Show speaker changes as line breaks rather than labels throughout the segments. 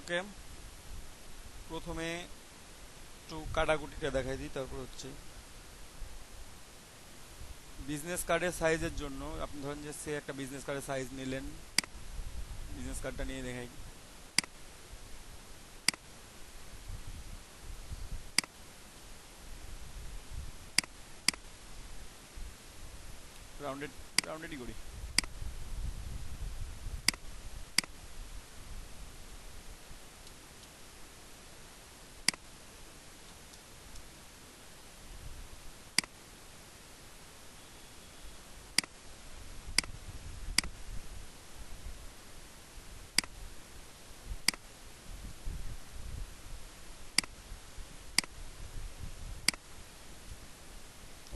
ওকে, প্রথমে একটু কাটাকুটিটা দেখাই দিই, তারপর হচ্ছে বিজনেস কার্ডের সাইজের জন্য আপনি ধরেন যে সে একটা বিজনেস কার্ডের সাইজ নিলেন, বিজনেস কার্ডটা নিয়ে দেখাই। রাউন্ডেড, রাউন্ডেডই করি।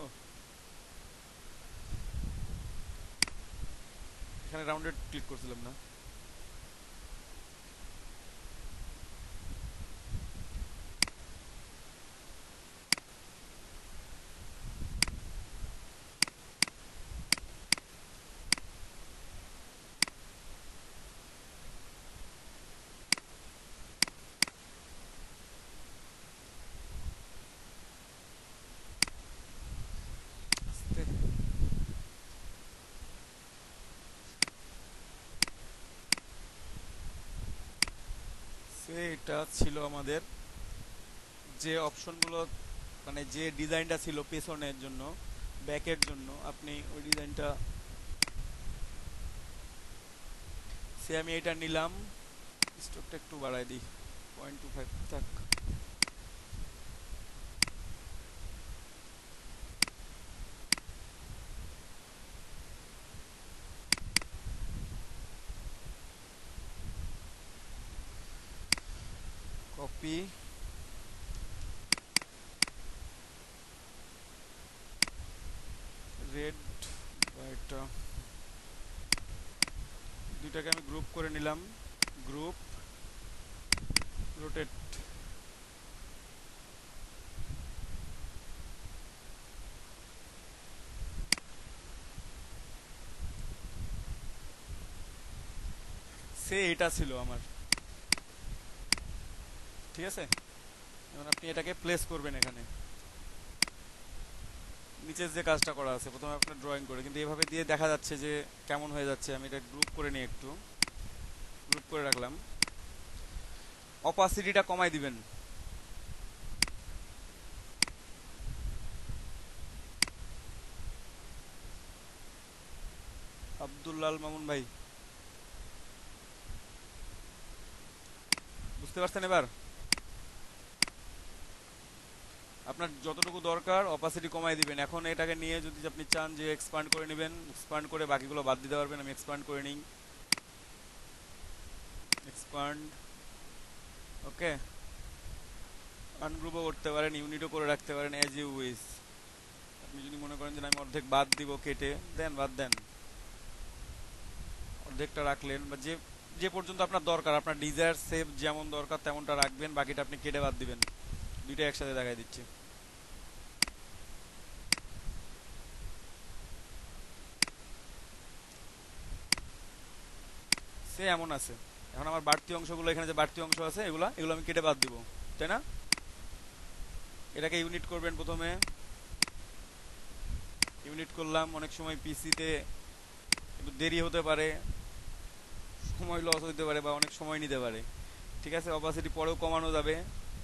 ও, এখানে রাউন্ডেড ক্লিক করছিলাম না। আস্তে। সে এটা ছিল আমাদের যে অপশনগুলো, মানে যে ডিজাইনটা ছিল পেছনের জন্য, ব্যাকের জন্য, আপনি ওই ডিজাইনটা, সে আমি এটা নিলাম। স্টকটা একটু বাড়াই দিই, 0.25 থাক। কপি, রেড, এটা দুইটাকে আমি গ্রুপ করে নিলাম। Group, rotate. সে এটা ছিল আমার, ঠিক আছে। এখন আপনি এটাকে প্লেস করবেন এখানে, নিচের যে কাজটা করা আছে প্রথমে আপনার ড্রয়িং করে, কিন্তু এভাবে দিয়ে দেখা যাচ্ছে যে কেমন হয়ে যাচ্ছে। আমি এটা গ্রুপ করে নিই, একটু গ্রুপ করে রাখলাম। অপাসিটিটা কমাই দিবেন। আব্দুল্লাল মামুন ভাই, বুঝতে পারছেন এবার? আপনার যতটুকু দরকার অপাসিটি কমাই দিবেন। এখন এটাকে নিয়ে যদি আপনি চান যে এক্সপান্ড করে নেবেন, এক্সপান্ড করে বাকিগুলো বাদ দিতে পারবেন। আমি এক্সপান্ড করে নিই, এক্সপান্ড। ওকে, আনগ্রুপও করতে পারেন, ইউনিটও করে রাখতে পারেন, অ্যাজ ইউ উইশ। আপনি যদি মনে করেন যে না, আমি অর্ধেক বাদ দিব, কেটে দেন, বাদ দেন। অর্ধেকটা রাখলেন, বা যে যে পর্যন্ত আপনার দরকার, আপনার ডিজায়ার সেভ যেমন দরকার তেমনটা রাখবেন, বাকিটা আপনি কেটে বাদ দিবেন। দুইটা একসাথে দেখাই দিচ্ছি। সে এমন আছে। এখন আমার বাড়তি অংশগুলো, এখানে যে বাড়তি অংশ আছে এগুলা এগুলো আমি কেটে বাদ দিব, তাই না? এটাকে ইউনিট করবেন প্রথমে। ইউনিট করলাম, অনেক সময় পিসিতে একটু দেরি হতে পারে, সময় লস হতে পারে, বা অনেক সময় নিতে পারে। ঠিক আছে, অপাসিটি পরেও কমানো যাবে,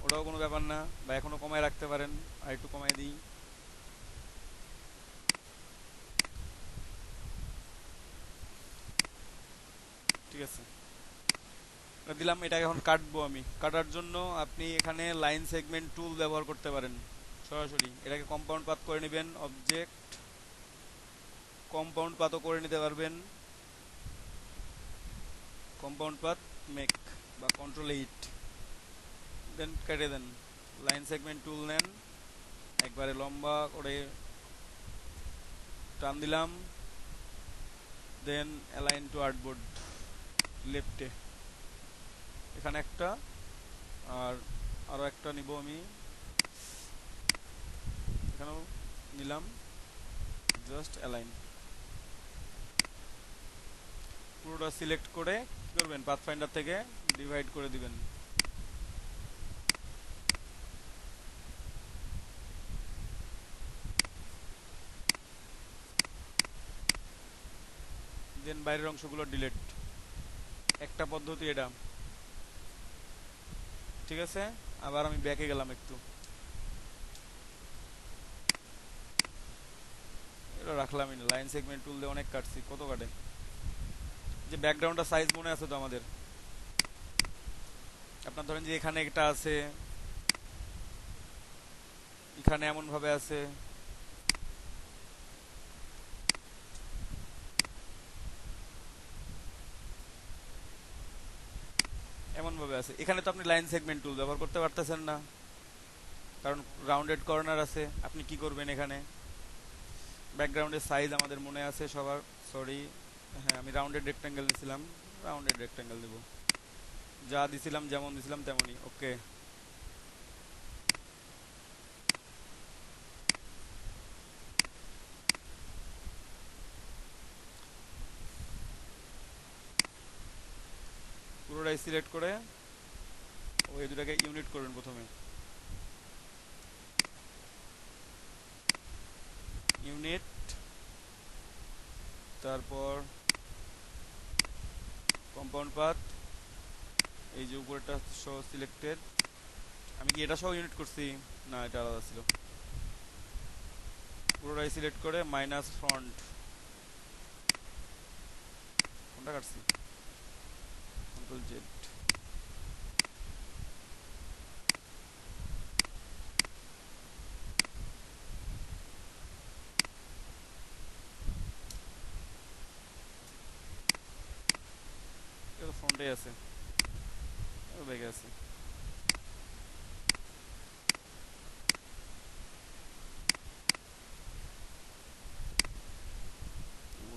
ওটাও কোনো ব্যাপার না, বা এখনো কমায় রাখতে পারেন। আর একটু কমায় দিই। ঠিক আছে, এটা দিলাম। এটাকে এখন কাটবো আমি। কাটার জন্য আপনি এখানে লাইন সেগমেন্ট টুল ব্যবহার করতে পারেন সরাসরি। এটাকে কম্পাউন্ড পাথ করে নেবেন, অবজেক্ট কম্পাউন্ড পাথও করে নিতে পারবেন। কম্পাউন্ড পাথ মেক, বা কন্ট্রোল 8, দেন কেটে দেন। লাইন সেগমেন্ট টুল নেন, একবারে লম্বা করে টান দিলাম। দেন অ্যালাইন টু আর্টবোর্ড, লেফটে এখানে একটা, আর আরও একটা নিব আমি, এখানেও নিলাম। জাস্ট অ্যালাইন, পুরোটা সিলেক্ট করে কি করবেন, পাথফাইন্ডার থেকে ডিভাইড করে দিবেন। দেন বাইরের অংশগুলো ডিলিট। একটা পদ্ধতি এটা, ঠিক আছে। আবার আমি ব্যাকে গেলাম একটু, এটা রাখলামই না। লাইন সেগমেন্ট টুল দিয়ে অনেক কাটছি, কত কাটে। যে ব্যাকগ্রাউন্ডটা সাইজ মনে আছে তো আমাদের, আপনার ধরেন যে এখানে একটা আছে, এখানে এমন ভাবে আছে, এমন ভাবে আছে। এখানে তো আপনি লাইন সেগমেন্ট টুল ব্যবহার করতে পারতেছেন না, কারণ রাউন্ডেড কর্নার আছে। আপনি কি করবেন এখানে, ব্যাকগ্রাউন্ডের সাইজ আমাদের মনে আছে সবার, সরি, হ্যাঁ আমি রাউন্ডেড রেক্ট্যাঙ্গেল নিয়েছিলাম, রাউন্ডেড রেক্ট্যাঙ্গেল দেবো। যা দিছিলাম যেমন দিছিলাম তেমনই, ওকে। পুরোটাই সিলেক্ট করে ওই দুটাকে ইউনিট করবেন প্রথমে, ইউনিট, তারপর কম্পাউন্ড পাথ, এই যে উপরেরটা সহ সিলেক্টেড। আমি কি এটা সহ ইউনিট করছি? না, এটা আলাদা ছিল। পুরোটাই সিলেক্ট করে মাইনাস ফ্রন্ট, কোনটা কাটছি, কন্ট্রোল জেড। এটা তো ফ্রন্টে আছে, ব্যাগে আছে।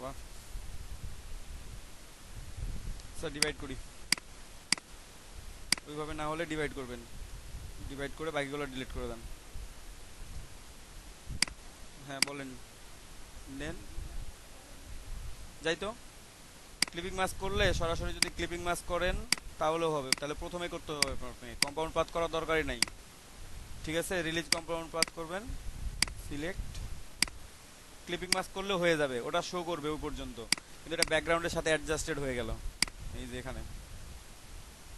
বাহ, স্যার ডিভাইড করি, ওইভাবে না হলে ডিভাইড করবেন, ডিভাইড করে বাকিগুলো ডিলিট করে দেন। হ্যাঁ বলেন, নেন যাই তো। ক্লিপিং মাস্ক করলে সরাসরি যদি ক্লিপিং মাস্ক করেন তাহলেও হবে, তাহলে প্রথমে করতে হবে আপনি, কম্পাউন্ড পাথ করার দরকারই নাই, ঠিক আছে। রিলিজ কম্পাউন্ড পাথ করবেন, সিলেক্ট, ক্লিপিং মাস্ক করলেও হয়ে যাবে, ওটা শো করবে ওই পর্যন্ত, কিন্তু এটা ব্যাকগ্রাউন্ডের সাথে অ্যাডজাস্টেড হয়ে গেল। এই যে এখানে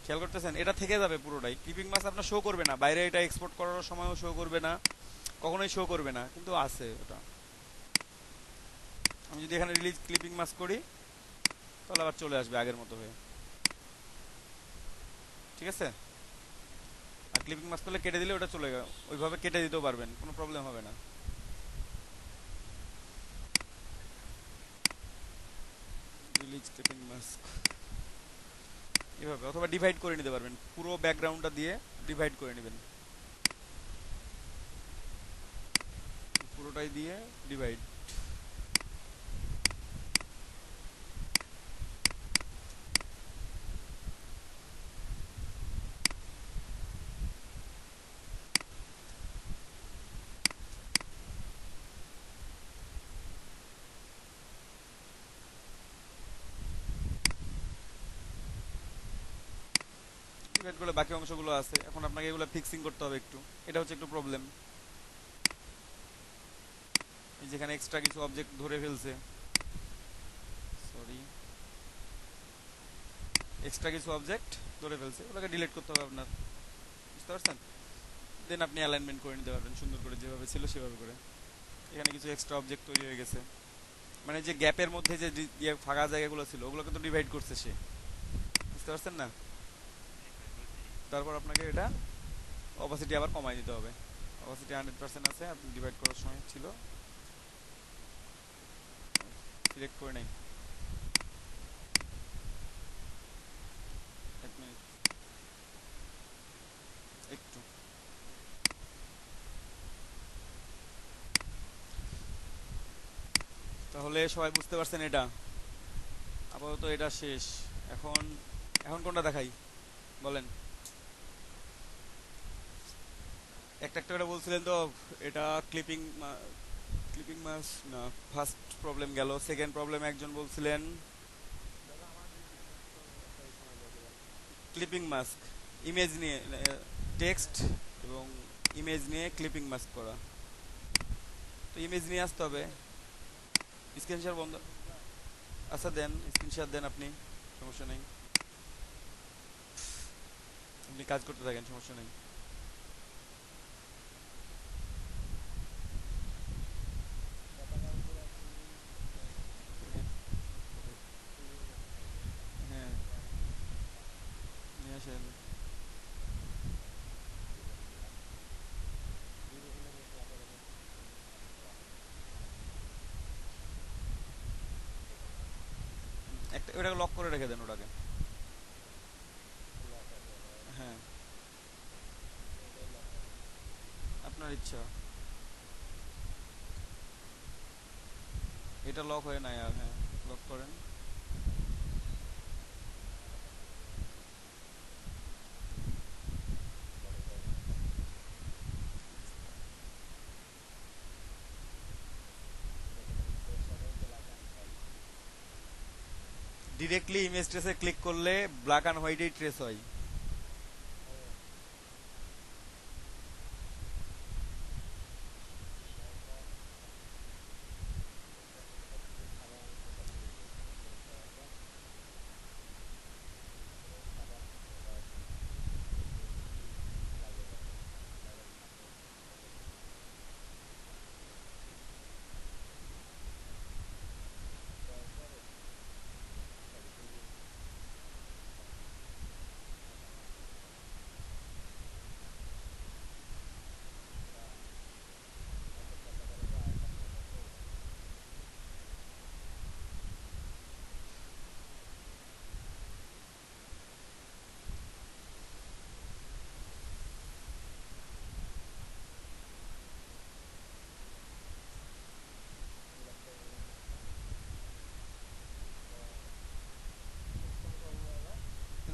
খেয়াল করতেছেন, এটা থেকে যাবে পুরোটাই। ক্লিপিং মাস্ক আপনার শো করবে না, বাইরে এটা এক্সপোর্ট করার সময়ও শো করবে না, কখনোই শো করবে না, কিন্তু আছে ওটা। আমি যদি এখানে রিলিজ ক্লিপিং মাস্ক করি তাহলে আবার চলে আসবে আগের মতো হয়ে, ঠিক আছে। আর ক্লিপিং মাস্ক করলে কেটে দিলে ওটা চলে গেল, ওইভাবে কেটে দিতেও পারবেন, কোনো প্রবলেম হবে না। রিলিজ ক্লিপিং মাস্ক এভাবে, অথবা ডিভাইড করে নিতে পারবেন, পুরো ব্যাকগ্রাউন্ডটা দিয়ে ডিভাইড করে নেবেন, পুরোটাই দিয়ে ডিভাইড। ডিভাইড করলে বাকি অংশগুলো আছে, এখন আপনাকে এগুলো ফিক্সিং করতে হবে একটু, এটা হচ্ছে একটু প্রবলেম। যেখানে এক্সট্রা কিছু অবজেক্ট ধরে ফেলছে, সরি, এক্সট্রা কিছু অবজেক্ট ধরে ফেলছে, ওটাকে ডিলিট করতে হবে আপনার, বুঝতে পারছেন। দেন আপনি অ্যালাইনমেন্ট করে নিতে পারবেন সুন্দর করে, যেভাবে ছিল সেভাবে করে। এখানে কিছু এক্সট্রা অবজেক্ট তৈরি হয়ে গেছে, মানে যে গ্যাপের মধ্যে যে ফাঁকা জায়গাগুলো ছিল ওগুলোকে তো ডিভাইড করছে সে, বুঝতে পারছেন না। তারপর আপনাকে এটা অপাসিটি আবার কমাই দিতে হবে, অপাসিটি 100% আছে, আপনি ডিভাইড করার সময় ছিল, সিলেক্ট করে নেই। এক মিনিট, একটু, তাহলে সবাই বুঝতে পারছেন এটা। আপাতত এটা শেষ। এখন এখন কোনটা দেখাই বলেন, একটা একটা করে বলছিলেন তো। এটা ক্লিপিং, ক্লিপিং মাস না, ফার্স্ট প্রবলেম গেল। সেকেন্ড প্রবলেম একজন বলছিলেন ক্লিপিং মাস্ক, ইমেজ নিয়ে, টেক্সট এবং ইমেজ নিয়ে ক্লিপিং মাস্ক করা। তো ইমেজ নিয়ে আসতে হবে, স্ক্রিন শেয়ার বন্ধ, আচ্ছা দেন, স্ক্রিনশট দেন আপনি, সমস্যা নেই, আপনি কাজ করতে থাকেন, সমস্যা নেই। হ্যাঁ, নিয়ে আসেন। একটা ওটাকে লক করে রেখে দেন ওটাকে। হ্যাঁ, আপনার ইচ্ছা। এটা লক হয়ে নাই আর, হ্যাঁ, লক করেন। ডিরেক্টলি ইমেজ ট্রেসে ক্লিক করলে ব্ল্যাক অ্যান্ড হোয়াইটেই ট্রেস হয়।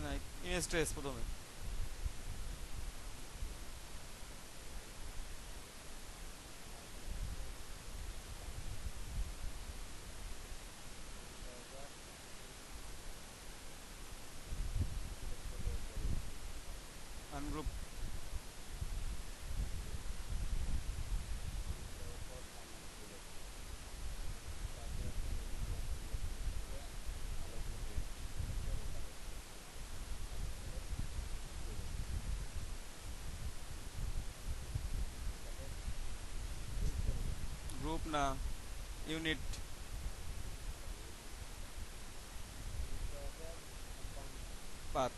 না, ইমেজ ট্রেস প্রথমে। আনগ্রুপ। গ্রুপ না, ইউনিট। পাত।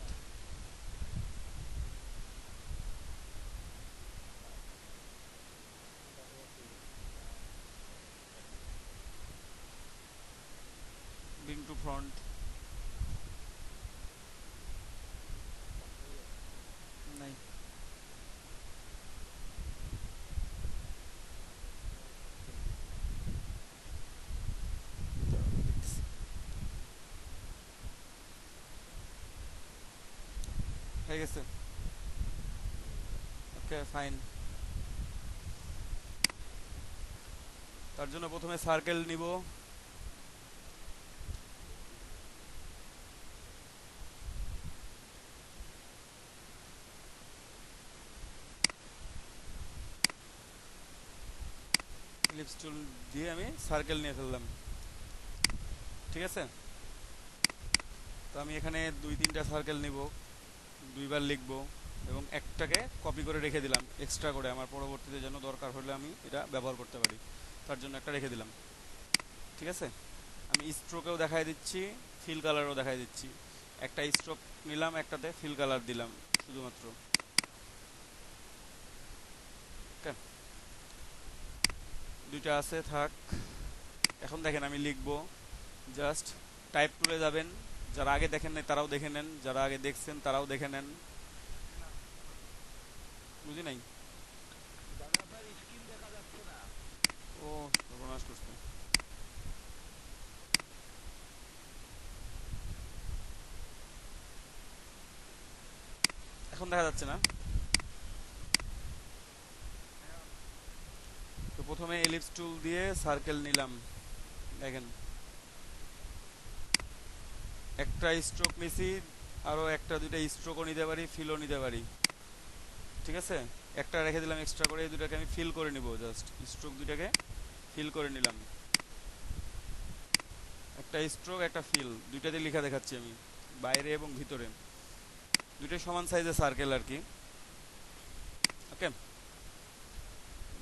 Bring to front. নাই। দেখতেছি। হয়ে গেছে। Okay fine. তার জন্য প্রথমে সার্কেল নিব। ইলিপস টুল দিয়ে আমি সার্কেল নিয়ে ফেললাম, ঠিক আছে। তো আমি এখানে দুই তিনটা সার্কেল নিব, দুইবার লিখব, এবং একটাকে কপি করে রেখে দিলাম এক্সট্রা করে, আমার পরবর্তীতে যেন দরকার হলে আমি এটা ব্যবহার করতে পারি, তার জন্য একটা রেখে দিলাম, ঠিক আছে। আমি স্ট্রোকেও দেখাই দিচ্ছি, ফিল কালারও দেখাই দিচ্ছি। একটা স্ট্রোক নিলাম, একটাতে ফিল কালার দিলাম শুধুমাত্র, ওকে। দুইটা আছে থাক। এখন দেখেন আমি লিখবো, জাস্ট টাইপ টুলে যাবেন, যারা আগে দেখেন নাই তারাও দেখে নেন, যারা আগে দেখছেন তারাও দেখে নেন। বুঝি নাই। ও, সর্বনাশ করছে। এখন দেখা যাচ্ছে না। তো প্রথমে এলিপস টুল দিয়ে সার্কেল নিলাম, দেখেন একটা স্ট্রোক নিছি, আরো একটা দুইটা স্ট্রোকও নিতে পারি, ফিলও নিতে পারি, ঠিক আছে। একটা রেখে দিলাম এক্সট্রা করে, এই দুটাকে আমি ফিল করে নিব, জাস্ট স্ট্রোক দুইটাকে ফিল করে নিলাম। একটা স্ট্রোক একটা ফিল দুইটাতে লেখা দেখাচ্ছি আমি, বাইরে এবং ভিতরে দুইটাই সমান সাইজের সার্কেল আর কি। ওকে,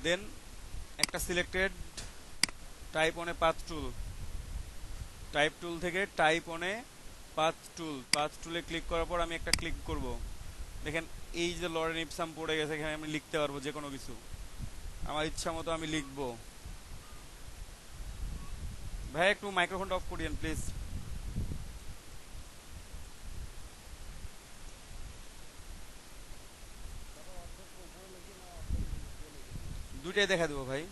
দেন একটা সিলেক্টেড টাইপ অনে পাথ টুল, টাইপ টুল থেকে টাইপ অনে পাথ টুল, পাথ টুলে ক্লিক করার পর আমি একটা ক্লিক করব, দেখেন এই যে লরেন ইপসাম পড়ে গেছে, এখানে আমি লিখতে পারবো যে কোনো কিছু আমার ইচ্ছা মতো আমি লিখবো। ভাই একটু মাইক্রোফোনটা অফ করিয়েন প্লিজ। দুইটাই দেখা দেবো ভাই,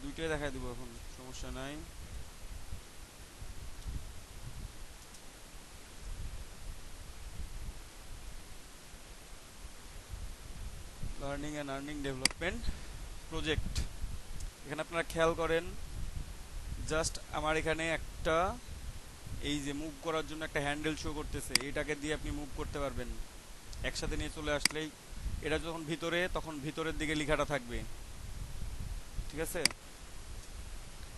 দুইটাই দেখা দেবো এখন, সমস্যা নাই। Learning and earning development project, এখানে আপনারা খেয়াল করেন জাস্ট আমার এখানে একটা এই যে মুভ করার জন্য একটা হ্যান্ডেল শো করতেছে, এটাকে দিয়ে আপনি মুভ করতে পারবেন একসাথে নিয়ে চলে আসলেই। এটা যখন ভিতরে তখন ভিতরের দিকে লেখাটা থাকবে, ঠিক আছে।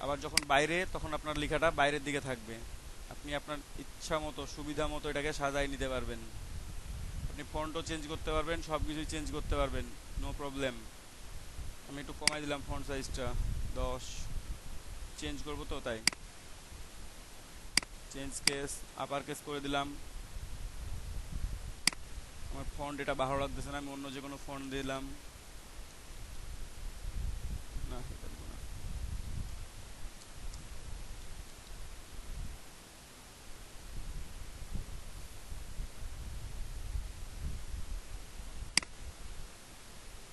আবার যখন বাইরে তখন আপনার লেখাটা বাইরের দিকে থাকবে। আপনি আপনার ইচ্ছা মতো সুবিধা মতো এটাকে সাজাই নিতে পারবেন। আপনি ফন্টও চেঞ্জ করতে পারবেন, সব কিছুই চেঞ্জ করতে পারবেন, নো প্রবলেম। আমি একটু কমাই দিলাম ফন্ট সাইজটা 10, চেঞ্জ করবো তো তাই চেঞ্জ কেস আপার কেস করে দিলাম। আমার ফন্ট এটা ভালো লাগতেছে না, আমি অন্য যে কোনো ফন্ট দিলাম। না এটা দিব না।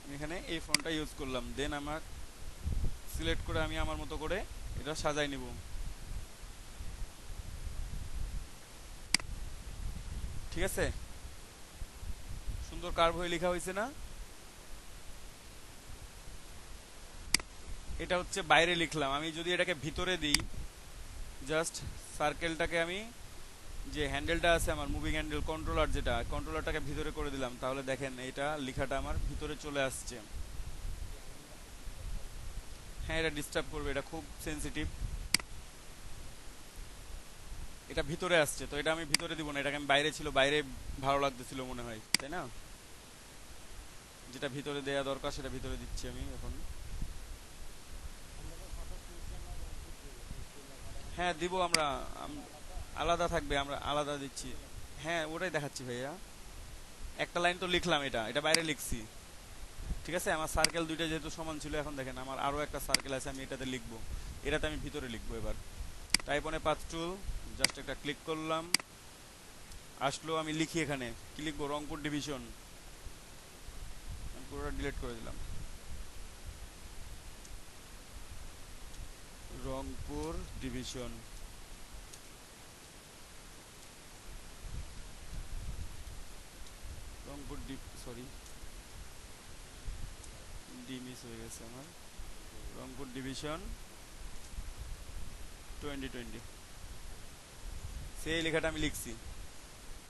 আমি এখানে এই ফন্টটা ইউজ করলাম, দেন আমার সিলেক্ট করে আমি আমার মতো করে এটা সাজাই নিব, ঠিক আছে। সুন্দর কার্ভ হয়ে লেখা হয়েছে না? এটা হচ্ছে বাইরে লিখলাম, আমি যদি এটাকে ভিতরে দিই, জাস্ট সার্কেলটাকে আমি যে হ্যান্ডেলটা আছে আমার মুভিং হ্যান্ডেল কন্ট্রোলার, যেটা কন্ট্রোলারটাকে ভিতরে করে দিলাম, তাহলে দেখেন এটা লেখাটা আমার ভিতরে চলে আসছে। হ্যাঁ এটা ডিস্টার্ব করবে, এটা খুব সেন্সিটিভ, এটা ভিতরে আসছে তো এটা আমি ভিতরে দিব না, এটাকে আমি বাইরে ছিল, বাইরে ভালো লাগতেছিল মনে হয়, তাই না। যেটা ভিতরে দেয়া দরকার সেটা ভিতরে দিচ্ছি আমি এখন। হ্যাঁ দিব আমরা, আলাদা থাকবে, আমরা আলাদা দিচ্ছি। হ্যাঁ ওটাই দেখাচ্ছি ভাইয়া, একটা লাইন তো লিখলাম, এটা এটা বাইরে লিখছি, ঠিক আছে। আমার সার্কেল দুইটা যেহেতু সমান ছিল, এখন দেখেন আমার আরো একটা সার্কেল আছে, আমি এটাতে লিখবো, এটাতে আমি ভিতরে লিখবো। এবার টাইপ অনে পাথ টুল, জাস্ট একটা ক্লিক করলাম, আসলো, আমি লিখি এখানে কি লিখবো, রংপুর ডিভিশন, আমি পুরোটা ডিলিট করে দিলাম, Rangpur division. Rangpur sorry D miss হয়ে গেছে আমার, রংপুর ডিভিশন 2020, সেই লেখাটা আমি লিখছি।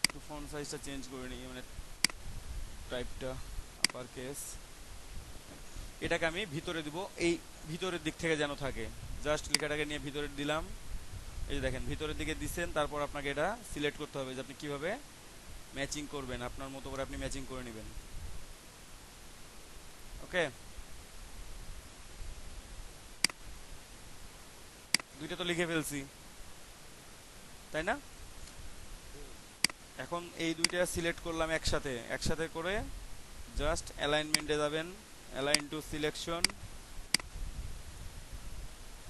একটু ফন্ট সাইজটা চেঞ্জ করে নিই, মানে টাইপটা আপার কেস, এটাকে আমি ভিতরে দিব, এই ভিতরের দিক থেকে যেন থাকে, জাস্ট লেখাটাকে নিয়ে ভিতরে দিলাম। এই যে দেখেন ভিতরের দিকে দিচ্ছেন, তারপর আপনাকে এটা সিলেক্ট করতে হবে যে আপনি কিভাবে ম্যাচিং করবেন, আপনার মতো করে আপনি ম্যাচিং করে নেবেন। ওকে, দুইটা তো লিখে ফেলছি, তাই না। এখন এই দুইটা সিলেক্ট করলাম একসাথে, একসাথে করে জাস্ট অ্যালাইনমেন্টে যাবেন, align two selection,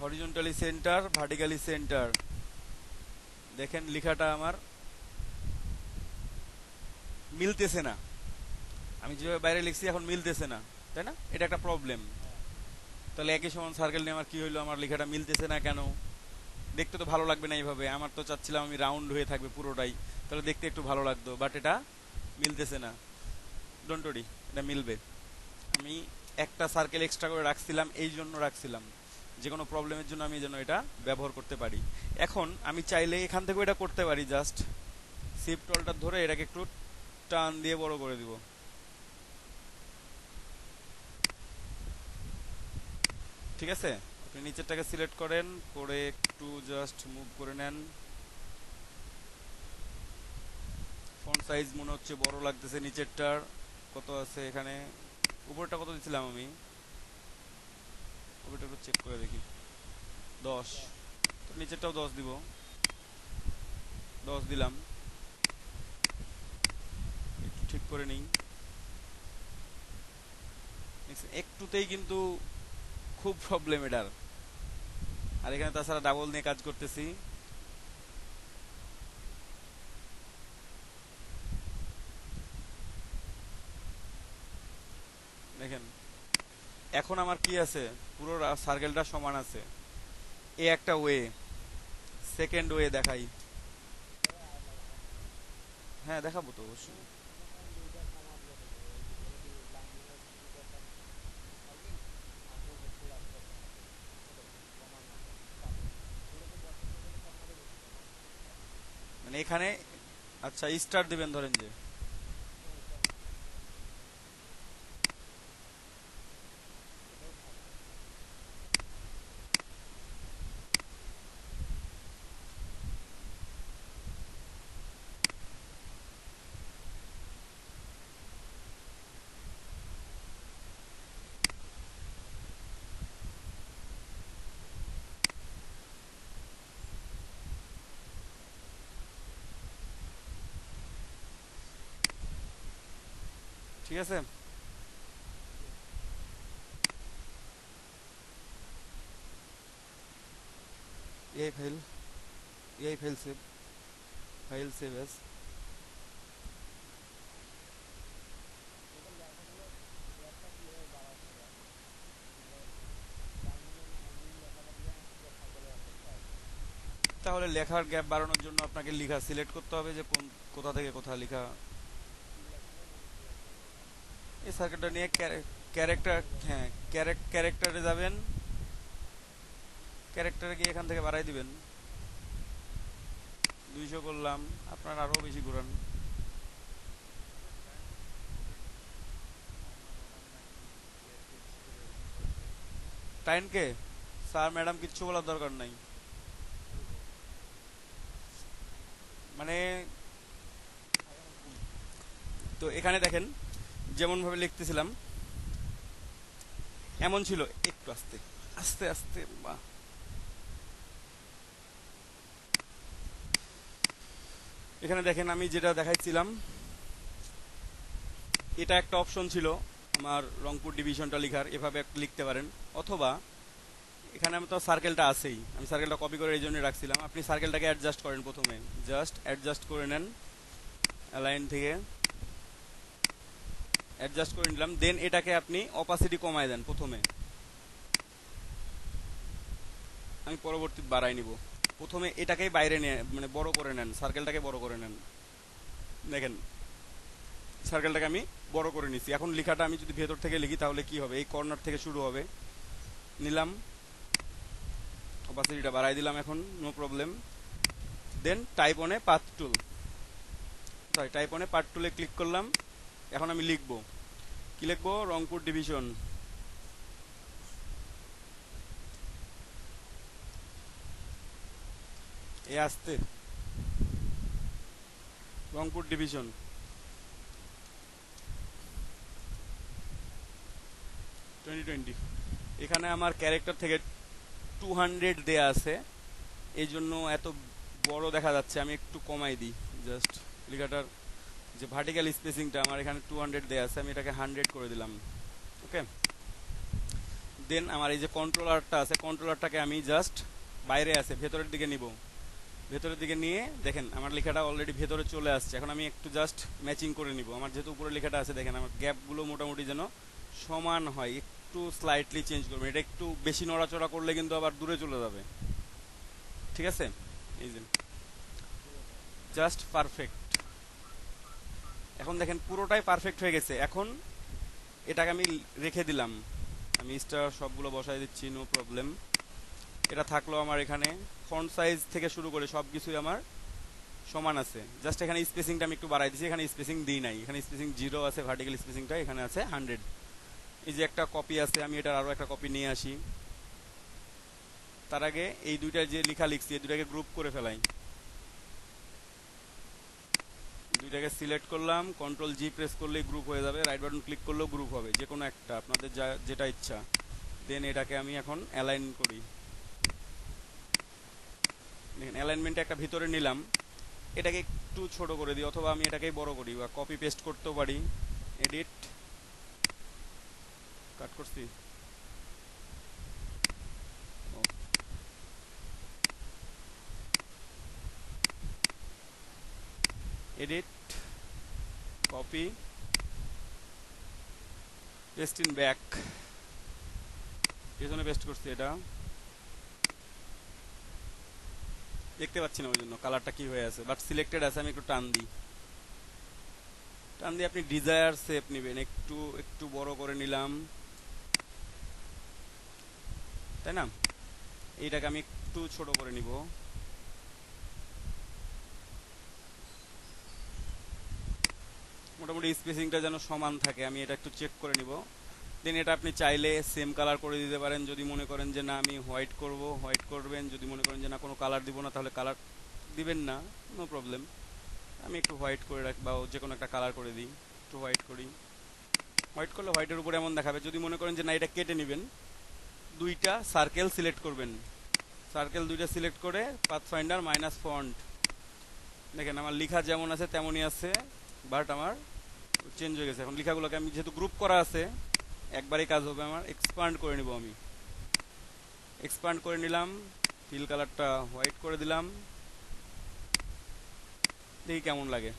horizontally centre, vertically centre. দেখেন লেখাটা আমার মিলতেছে না, আমি যেভাবে বাইরে লিখছি এখন মিলতেছে না, তাই না, এটা একটা প্রবলেম। তাহলে একই সমান সার্কেল নিয়ে আমার কি হইলো, আমার লেখাটা মিলতেছে না কেন? দেখতে তো ভালো লাগবে না এইভাবে, আমার তো চাচ্ছিলাম আমি রাউন্ড হয়ে থাকবে পুরোটাই, তাহলে দেখতে একটু ভালো লাগতো, বাট এটা মিলতেছে না। ডোন্ট ওরি, এটা মিলবে। আমি একটা সার্কেল এক্সট্রা করে রাখছিলাম, এই জন্য রাখছিলাম যে কোনো প্রবলেমের জন্য আমি যেন এটা ব্যবহার করতে পারি। এখন আমি চাইলে এখান থেকেও এটা করতে পারি, জাস্ট শিফট অল্টার ধরে এটাকে একটু টান দিয়ে বড় করে দিব, ঠিক আছে। আপনি নিচেরটাকে সিলেক্ট করেন, করে একটু জাস্ট মুভ করে নেন। ফন্ট সাইজ মনে হচ্ছে বড় লাগতেছে নিচেরটার। কত আছে এখানে? উপরটা কত দিছিলাম আমি? উপরটা একটু চেক করে দেখি। 10। তো নিচেরটাও 10 দিব। 10 দিলাম। একটু ঠিক করে নিই। একটুতেই কিন্তু খুব প্রবলেম এটার। আর এখানে তাছাড়া ডাবল নিয়ে কাজ করতেছি। দেখেন এখন আমার কি আছে, পুরো সার্কেলটা সমান আছে। এ একটা ওয়ে, সেকেন্ড ওয়ে দেখাই। হ্যাঁ দেখাবো তো অবশ্যই। মানে এখানে আচ্ছা স্টার দিবেন ধরেন যে, ঠিক আছে। এই ফাইল, এই file save, file save S. তাহলে লেখার গ্যাপ বাড়ানোর জন্য আপনাকে লেখা সিলেক্ট করতে হবে যে কোন, কোথা থেকে কোথা লেখা। এই সার্কেলটা নিয়ে ক্যারেক্টার, হ্যাঁ ক্যারেক্টারে যাবেন, ক্যারেক্টারে গিয়ে এখান থেকে বাড়াই দিবেন। 200 করলাম, আপনার আরো বেশি ঘুরান। টাইনকে স্যার ম্যাডাম কিচ্ছু বলার দরকার নাই। মানে তো এখানে দেখেন যেমন ভাবে লিখতেছিলাম এমন ছিল, একটু আস্তে আস্তে আস্তে বা এখানে দেখেন আমি যেটা দেখাইছিলাম এটা একটা অপশন ছিল আমার রংপুর ডিভিশনটা লেখার, এভাবে লিখতে পারেন। অথবা এখানে আমি তো সার্কেলটা আছেই, আমি সার্কেলটা কপি করে এই জন্য রাখছিলাম। আপনি সার্কেলটাকে অ্যাডজাস্ট করেন, প্রথমে জাস্ট অ্যাডজাস্ট করে নেন অ্যালাইন থেকে, অ্যাডজাস্ট করে নিলাম। দেন এটাকে আপনি অপাসিটি কমায় দেন প্রথমে, আমি পরবর্তী বাড়াই নিব। প্রথমে এটাকেই বাইরে নিয়ে মানে বড় করে নেন, সার্কেলটাকে বড় করে নেন। দেখেন সার্কেলটাকে আমি বড় করে নিছি। এখন লেখাটা আমি যদি ভেতর থেকে লিখি তাহলে কি হবে, এই কর্নার থেকে শুরু হবে। নিলাম, অপাসিটিটা বাড়াই দিলাম, এখন নো প্রবলেম। দেন টাইপ অনে পাথ টুল, সরি টাইপ অনে পাথ টুলে ক্লিক করলাম। এখন আমি লিখবো, কি লিখবো, রংপুর ডিভিশন। এ আসতে রংপুর ডিভিশন 2020। এখানে আমার ক্যারেক্টার থেকে 200 দেয়া আছে, এই জন্য এত বড় দেখা যাচ্ছে। আমি একটু কমাই দিই, জাস্ট লেখাটার যে ভার্টিক্যাল স্পেসিংটা আমার এখানে 200 দেয়া আছে, আমি এটাকে 100 করে দিলাম। ওকে, দেন আমার এই যে কন্ট্রোলারটা আছে, কন্ট্রোলারটাকে আমি জাস্ট বাইরে আছে ভেতরের দিকে নিব। ভেতরের দিকে নিয়ে দেখেন আমার লেখাটা অলরেডি ভেতরে চলে আসছে। এখন আমি একটু জাস্ট ম্যাচিং করে নিব। আমার যেহেতু উপরে লেখাটা আছে, দেখেন আমার গ্যাপগুলো মোটামুটি যেন সমান হয়। একটু স্লাইটলি চেঞ্জ করবেন, এটা একটু বেশি নড়াচড়া করলে কিন্তু আবার দূরে চলে যাবে। ঠিক আছে, এই যে জাস্ট পারফেক্ট। এখন দেখেন পুরোটাই পারফেক্ট হয়ে গেছে। এখন এটাকে আমি রেখে দিলাম, আমি স্টার সবগুলো বসাই দিচ্ছি, নো প্রবলেম। এটা থাকলো আমার এখানে। ফন্ট সাইজ থেকে শুরু করে সব কিছুই আমার সমান আছে। জাস্ট এখানে স্পেসিংটা আমি একটু বাড়াই দিচ্ছি, এখানে স্পেসিং দিই নাই, এখানে স্পেসিং 0 আছে, ভার্টিক্যাল স্পেসিংটা এখানে আছে 100। এই যে একটা কপি আছে, আমি এটার আরো একটা কপি নিয়ে আসি। তার আগে এই দুইটা যে লেখা লিখছি এই দুইটাকে গ্রুপ করে ফেলাই। দুইটাকে সিলেক্ট করলাম, কন্ট্রোল জি প্রেস করলেই গ্রুপ হয়ে যাবে, রাইট বাটন ক্লিক করলেও গ্রুপ হবে, যে কোনো একটা আপনাদের যেটা ইচ্ছা। দেন এটাকে আমি এখন অ্যালাইন করি। দেখেন অ্যালাইনমেন্টে একটা ভিতরে নিলাম, এটাকে একটু ছোট করে দিই, অথবা আমি এটাকেই বড় করি বা কপি পেস্ট করতেও পারি। এডিট, কাট করছি, edit, copy, paste in back, পেছনে পেস্ট করছি। এটা দেখতে পাচ্ছি না ওই জন্য কালারটা কি হয়ে আছে, বাট সিলেক্টেড আছে। আমি একটু টান দিই, টান দিয়ে আপনি ডিজায়ার শেপ নেবেন, একটু একটু বড় করে নিলাম, তাই না? এইটাকে আমি একটু ছোট করে নিব, মোটামুটি স্পেসিংটা যেন সমান থাকে। আমি এটা একটু চেক করে নিব। দেন এটা আপনি চাইলে সেম কালার করে দিতে পারেন, যদি মনে করেন যে না আমি হোয়াইট করব, হোয়াইট করবেন। যদি মনে করেন যে না কোনো কালার দিব না, তাহলে কালার দিবেন না, নো প্রবলেম। আমি একটু হোয়াইট করে রাখি, বা যে কোনো একটা কালার করে দিই, একটু হোয়াইট করি। হোয়াইট করলে হোয়াইটের উপরে এমন দেখাবে। যদি মনে করেন যে না এটা কেটে নেবেন, দুইটা সার্কেল সিলেক্ট করবেন, সার্কেল দুইটা সিলেক্ট করে পাথফাইন্ডার মাইনাস ফন্ট, দেখেন আমার লেখা যেমন আছে তেমনই আছে, বাট আমার চেঞ্জ হয়ে গেছে। এখন লেখাগুলোকে আমি যেহেতু গ্রুপ করা আছে, একবারই কাজ হবে আমার। এক্সপান্ড করে নিব, আমি এক্সপান্ড করে নিলাম, ফিল কালারটা হোয়াইট করে দিলাম, দেখি কেমন লাগে।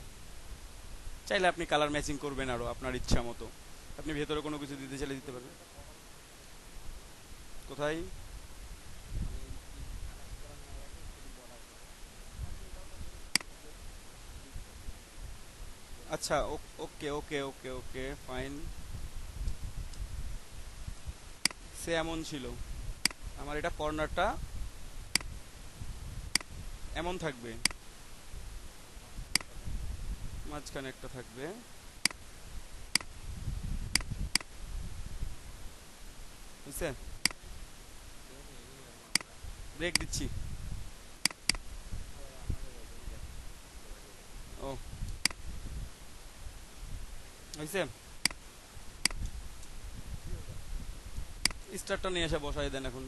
চাইলে আপনি কালার ম্যাচিং করবেন আরো আপনার ইচ্ছা মতো, আপনি ভেতরে কোনো কিছু দিতে চাইলে দিতে পারবেন। কোথায়? আচ্ছা, ওকে ওকে ওকে ওকে ফাইন। সে এমন ছিল, আমার এটা কর্নারটা এমন থাকবে, মাঝখানে একটা থাকবে, বুঝছে? ব্রেক দিচ্ছি। ও হয়েছে, স্টারটা নিয়ে এসে বসাই দেন এখন।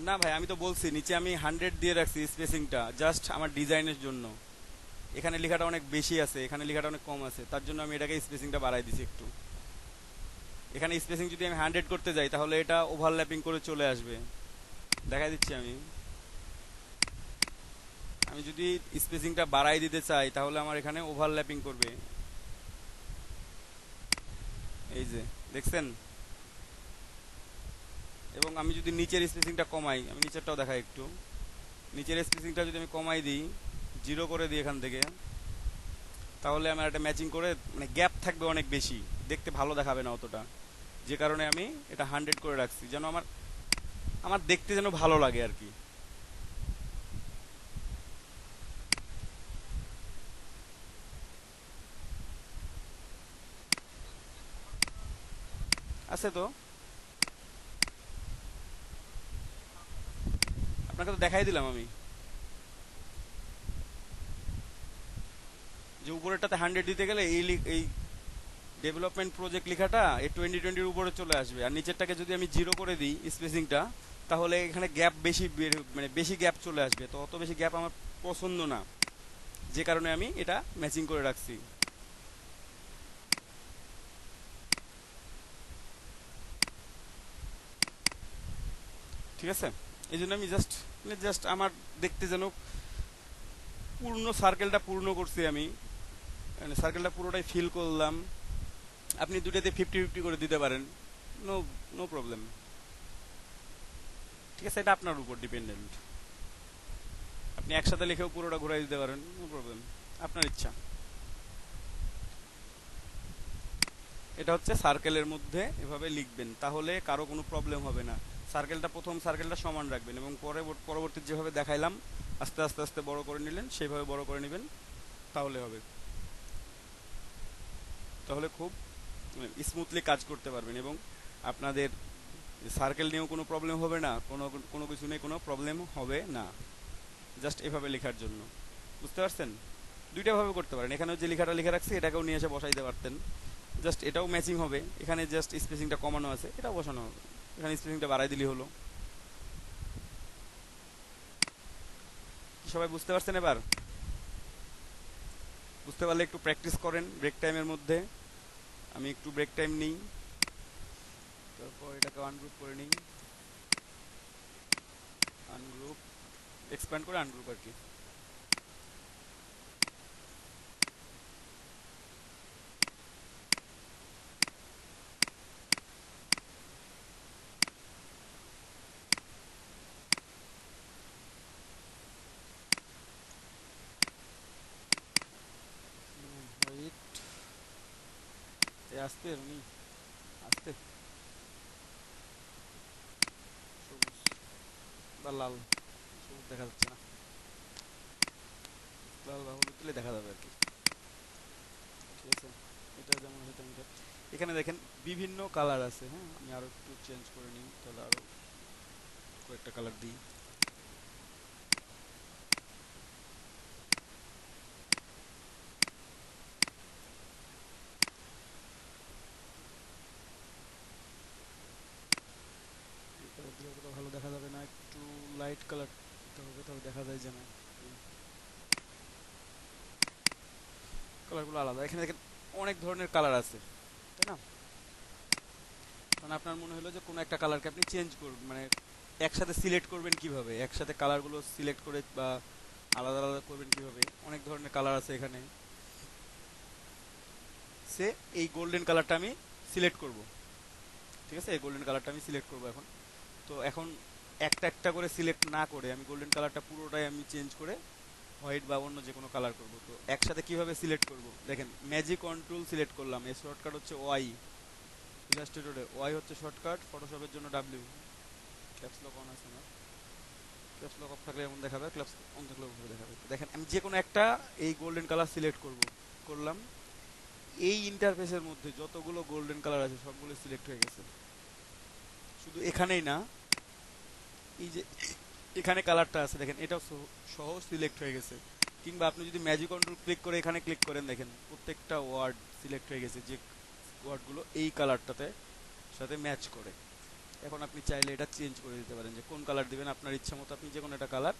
না ভাই, আমি তো বলছি নিচে আমি 100 দিয়ে রাখছি স্পেসিংটা, জাস্ট আমার ডিজাইনের জন্য। এখানে লেখাটা অনেক বেশি আছে, এখানে লেখাটা অনেক কম আছে, তার জন্য আমি এটাকে স্পেসিংটা বাড়াই দিছি একটু। এখানে স্পেসিং যদি আমি 100 করতে যাই, তাহলে এটা ওভারল্যাপিং করে চলে আসবে। দেখাই দিচ্ছি আমি। আমি যদি স্পেসিংটা বাড়াই দিতে চাই, তাহলে আমার এখানে ওভারল্যাপিং করবে। এই যে দেখছেন। এবং আমি যদি নিচের স্পেসিংটা কমাই, আমি নিচেরটাও দেখাই একটু। নিচের স্পেসিংটা যদি আমি কমাই দিই, 0 করে দিই এখান থেকে, তাহলে আমার একটা ম্যাচিং করে, মানে গ্যাপ থাকবে অনেক বেশি, দেখতে ভালো দেখাবে না অতটা। যে কারণে আমি এটা 100 করে রাখছি, যেন আমার আমার দেখতে যেন ভালো লাগে আর কি। আছে তো, আপনাকে তো দেখাই দিলাম আমি, যে উপরেরটাতে 100 দিতে গেলে এই ডেভেলপমেন্ট প্রজেক্ট লেখাটা এই 2020-র উপরে চলে আসবে। আর নিচেরটাকে যদি আমি 0 করে দিই স্পেসিংটা, তাহলে এখানে গ্যাপ বেশি মানে বেশি গ্যাপ চলে আসবে, তো অত বেশি গ্যাপ আমার পছন্দ না। যে কারণে আমি এটা ম্যাচিং করে রাখছি। ঠিক আছে, এই জন্য আমি জাস্ট জাস্ট আমার দেখতে যেন পূর্ণ সার্কেলটা পূর্ণ করছি আমি, মানে সার্কেলটা পুরোটাই ফিল করলাম। আপনি দুটাতে 50-50 করে দিতে পারেন, নো নো প্রবলেম। ঠিক আছে, এটা আপনার উপর ডিপেন্ডেন্ট। আপনি একসাথে লিখেও পুরোটা ঘুরাই দিতে পারেন, নো প্রবলেম, আপনার ইচ্ছা। এটা হচ্ছে সার্কেলের মধ্যে এভাবে লিখবেন, তাহলে কারো কোনো প্রবলেম হবে না। সার্কেলটা প্রথম সার্কেলটা সমান রাখবেন, এবং পরবর্তী যেভাবে দেখাইলাম আস্তে আস্তে আস্তে বড় করে নিলেন, সেইভাবে বড় করে নেবেন, তাহলে হবে। তাহলে খুব স্মুথলি কাজ করতে পারবেন এবং আপনাদের সার্কেল নিয়েও কোনো প্রবলেম হবে না, কোনো কোনো কিছু নিয়ে কোনো প্রবলেম হবে না। জাস্ট এভাবে লেখার জন্য, বুঝতে পারছেন? দুইটা ভাবে করতে পারেন। এখানেও যে লেখাটা লিখে রাখছি এটাকেও নিয়ে এসে বসাইতে পারতেন, জাস্ট এটাও ম্যাচিং হবে। এখানে জাস্ট স্পেসিংটা কমানো আছে, এটাও বসানো হবে, এখানে স্পেসিংটা বাড়াই দিলেই হলো। সবাই বুঝতে পারছেন? এবার বুঝতে পারলে একটু প্র্যাকটিস করেন ব্রেক টাইমের মধ্যে। আমি একটু ব্রেক টাইম নিই, তারপর এটাকে আনগ্রুপ করে নিই, আনগ্রুপ, এক্সপ্যান্ড করে আনগ্রুপ আর কি। হোয়াইট আসতে উনি আসতে সবুজ বা লাল, সবুজ দেখা যাচ্ছে না, লাল বা হলুদ দিলে দেখা যাবে আর কি। ঠিক আছে, এটা যেমন আছে তেমন। এখানে দেখেন বিভিন্ন কালার আছে। হ্যাঁ, আমি আরো একটু চেঞ্জ করে নিই, তাহলে আরো কয়েকটা কালার দিই। এই কালার দিয়ে অতটা ভালো দেখা যাবে না, একটু লাইট কালার দিতে হবে, তাহলে দেখা যায় যেন কালারগুলো আলাদা। এখানে দেখেন অনেক ধরনের কালার আছে, তাই না? কারণ আপনার মনে হলো যে কোনো একটা কালারকে আপনি চেঞ্জ করবেন, মানে একসাথে সিলেক্ট করবেন কিভাবে, একসাথে কালারগুলো সিলেক্ট করে বা আলাদা আলাদা করবেন কিভাবে, অনেক ধরনের কালার আছে এখানে। সে এই গোল্ডেন কালারটা আমি সিলেক্ট করব, ঠিক আছে? এই গোল্ডেন কালারটা আমি সিলেক্ট করব এখন। তো এখন একটা একটা করে সিলেক্ট না করে আমি গোল্ডেন কালারটা পুরোটাই আমি চেঞ্জ করে হোয়াইট বা অন্য যে কোনো কালার করব। তো একসাথে কিভাবে সিলেক্ট করব, দেখেন ম্যাজিক কন্ট্রোল সিলেক্ট করলাম, এর শর্টকাট হচ্ছে ওয়াই। ইলাস্ট্রেটরে ওয়াই হচ্ছে শর্টকাট, ফটোশপের জন্য ডাব্লিউ। ক্যাপস লক অন আছে না, ক্যাপস লক অফ থাকলে এমন দেখাবে, ক্যাপস অন থাকলে ওভাবে দেখাবে। দেখেন আমি যে কোনো একটা এই গোল্ডেন কালার সিলেক্ট করব, করলাম। এই ইন্টারফেসের মধ্যে যতগুলো গোল্ডেন কালার আছে সবগুলো সিলেক্ট হয়ে গেছে। শুধু এখানেই না, এই যে এখানে কালারটা আছে দেখেন, এটাও সহ সিলেক্ট হয়ে গেছে। কিংবা আপনি যদি ম্যাজিক কন্ট্রোল ক্লিক করে এখানে ক্লিক করেন, দেখেন প্রত্যেকটা ওয়ার্ড সিলেক্ট হয়ে গেছে, যে ওয়ার্ডগুলো এই কালারটাতে সাথে ম্যাচ করে। এখন আপনি চাইলে এটা চেঞ্জ করে দিতে পারেন, যে কোন কালার দিবেন আপনার ইচ্ছা মতো। আপনি যে কোনো একটা কালার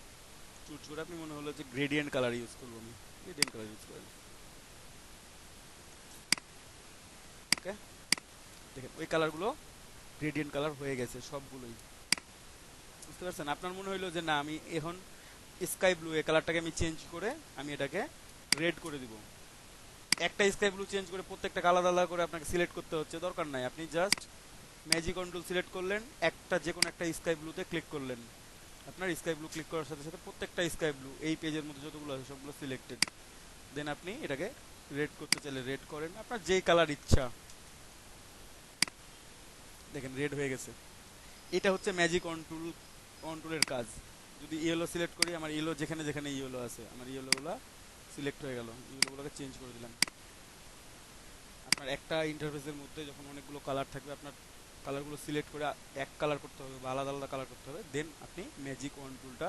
চুজ করে, আপনি মনে হলো যে গ্রেডিয়েন্ট কালার ইউজ করবো, আমি গ্রেডিয়েন্ট কালার ইউজ করেন। ওকে, দেখেন ওই কালারগুলো গ্রেডিয়েন্ট কালার হয়ে গেছে সবগুলোই, বুঝতে পারছেন? আপনার মনে হইলো যে না আমি এখন স্কাই ব্লু এই কালারটাকে আমি চেঞ্জ করে আমি এটাকে রেড করে দিব। একটা স্কাই ব্লু চেঞ্জ করে প্রত্যেকটা আলাদা আলাদা করে আপনাকে সিলেক্ট করতে হচ্ছে, দরকার নাই। আপনি জাস্ট ম্যাজিক কন্ট্রোল সিলেক্ট করলেন, একটা যে কোনো একটা স্কাই ব্লুতে ক্লিক করলেন, আপনার স্কাই ব্লু ক্লিক করার সাথে সাথে প্রত্যেকটা স্কাই ব্লু এই পেজের মধ্যে যতগুলো আছে সবগুলো সিলেক্টেড। দেন আপনি এটাকে রেড করতে চাইলে রেড করেন, আপনার যেই কালার ইচ্ছা। দেখেন রেড হয়ে গেছে। এটা হচ্ছে ম্যাজিক কন্ট্রোলের কাজ। যদি ইয়েলো সিলেক্ট করি, আমার ইয়েলো যেখানে যেখানে ইয়েলো আছে আমার ইয়েলোগুলো সিলেক্ট হয়ে গেল, ইয়েলোগুলোকে চেঞ্জ করে দিলাম। আপনার একটা ইন্টারফেসের মধ্যে যখন অনেকগুলো কালার থাকবে, আপনার কালারগুলো সিলেক্ট করে এক কালার করতে হবে বা আলাদা আলাদা কালার করতে হবে, দেন আপনি ম্যাজিক কন্ট্রোলটা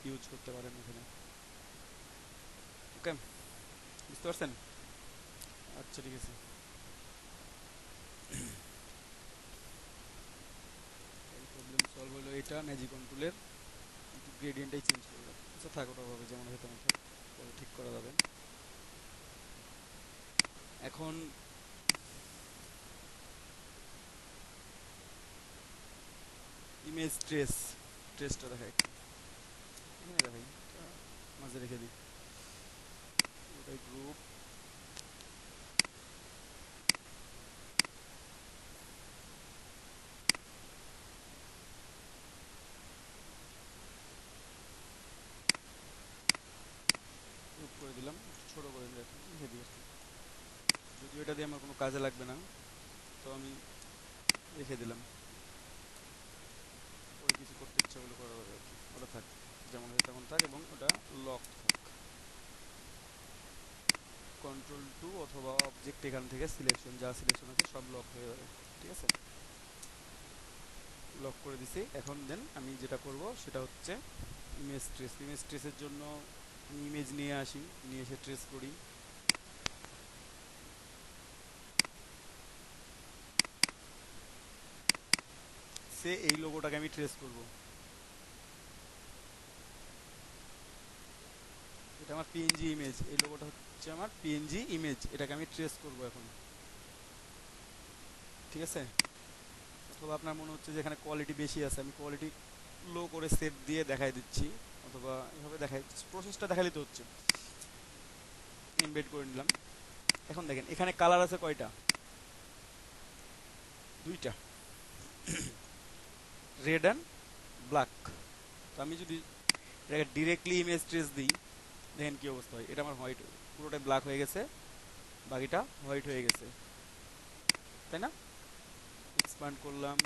ইউজ করতে পারেন এখানে। ওকে, বুঝতে পারছেন? আচ্ছা ঠিক আছে, প্রবলেম সলভ হলো। এটা ম্যাজিক কন্ট্রোলের গ্রেডিয়েন্টটাই চেঞ্জ করে দেবো। আচ্ছা থাক, ওটা হবে যেমন হয় তেমন থাক, পরে ঠিক করা যাবে। এখন ইমেজ ট্রেসটা দেখাই, এখানে দেখাই, মাঝে রেখে দিই। ওটাই গ্রুপ, গ্রুপ করে দিলাম, ছোট করে রেখে দিই। যদিও এটা দিয়ে আমার কোনো কাজে লাগবে না, তো আমি রেখে দিলাম, পরে কিছু করতে ইচ্ছা হলে করা যাবে আর কি। ওটা থাক যেমন হয় তেমন থাক, এবং ওটা লক থাক। Ctrl 2 অথবা অবজেক্ট এখান থেকে সিলেকশন, যা সিলেকশন আছে সব লক হয়ে যাবে। ঠিক আছে, লক করে দিছি। এখন দেন আমি যেটা করব সেটা হচ্ছে ইমেজ ট্রেস। ইমেজ ট্রেসের জন্য আমি ইমেজ নিয়ে আসি, নিয়ে এসে ট্রেস করি। সে এই লোগোটাকে আমি ট্রেস করব। এটা আমার পিএনজি ইমেজ, এই লোগোটা হচ্ছে আমার পিএনজি ইমেজ, এটাকে আমি ট্রেস করব এখন। ঠিক আছে, অথবা আপনার মনে হচ্ছে যে এখানে কোয়ালিটি বেশি আছে, আমি কোয়ালিটি লো করে সেভ দিয়ে দেখাই দিচ্ছি, অথবা এভাবে দেখাই, প্রসেসটা দেখালে তো হচ্ছে। এমবেড করে নিলাম। এখন দেখেন এখানে কালার আছে কয়টা? দুইটা, রেড অ্যান্ড ব্ল্যাক। তো আমি যদি এটাকে ডিরেক্টলি ইমেজ ট্রেস দিই, দেখেন কি অবস্থা হয়। এটা আমার হোয়াইট, পুরোটাই ব্ল্যাক হয়ে গেছে, বাকিটা হোয়াইট হয়ে গেছে, তাই না? এক্সপ্যান্ড করলাম,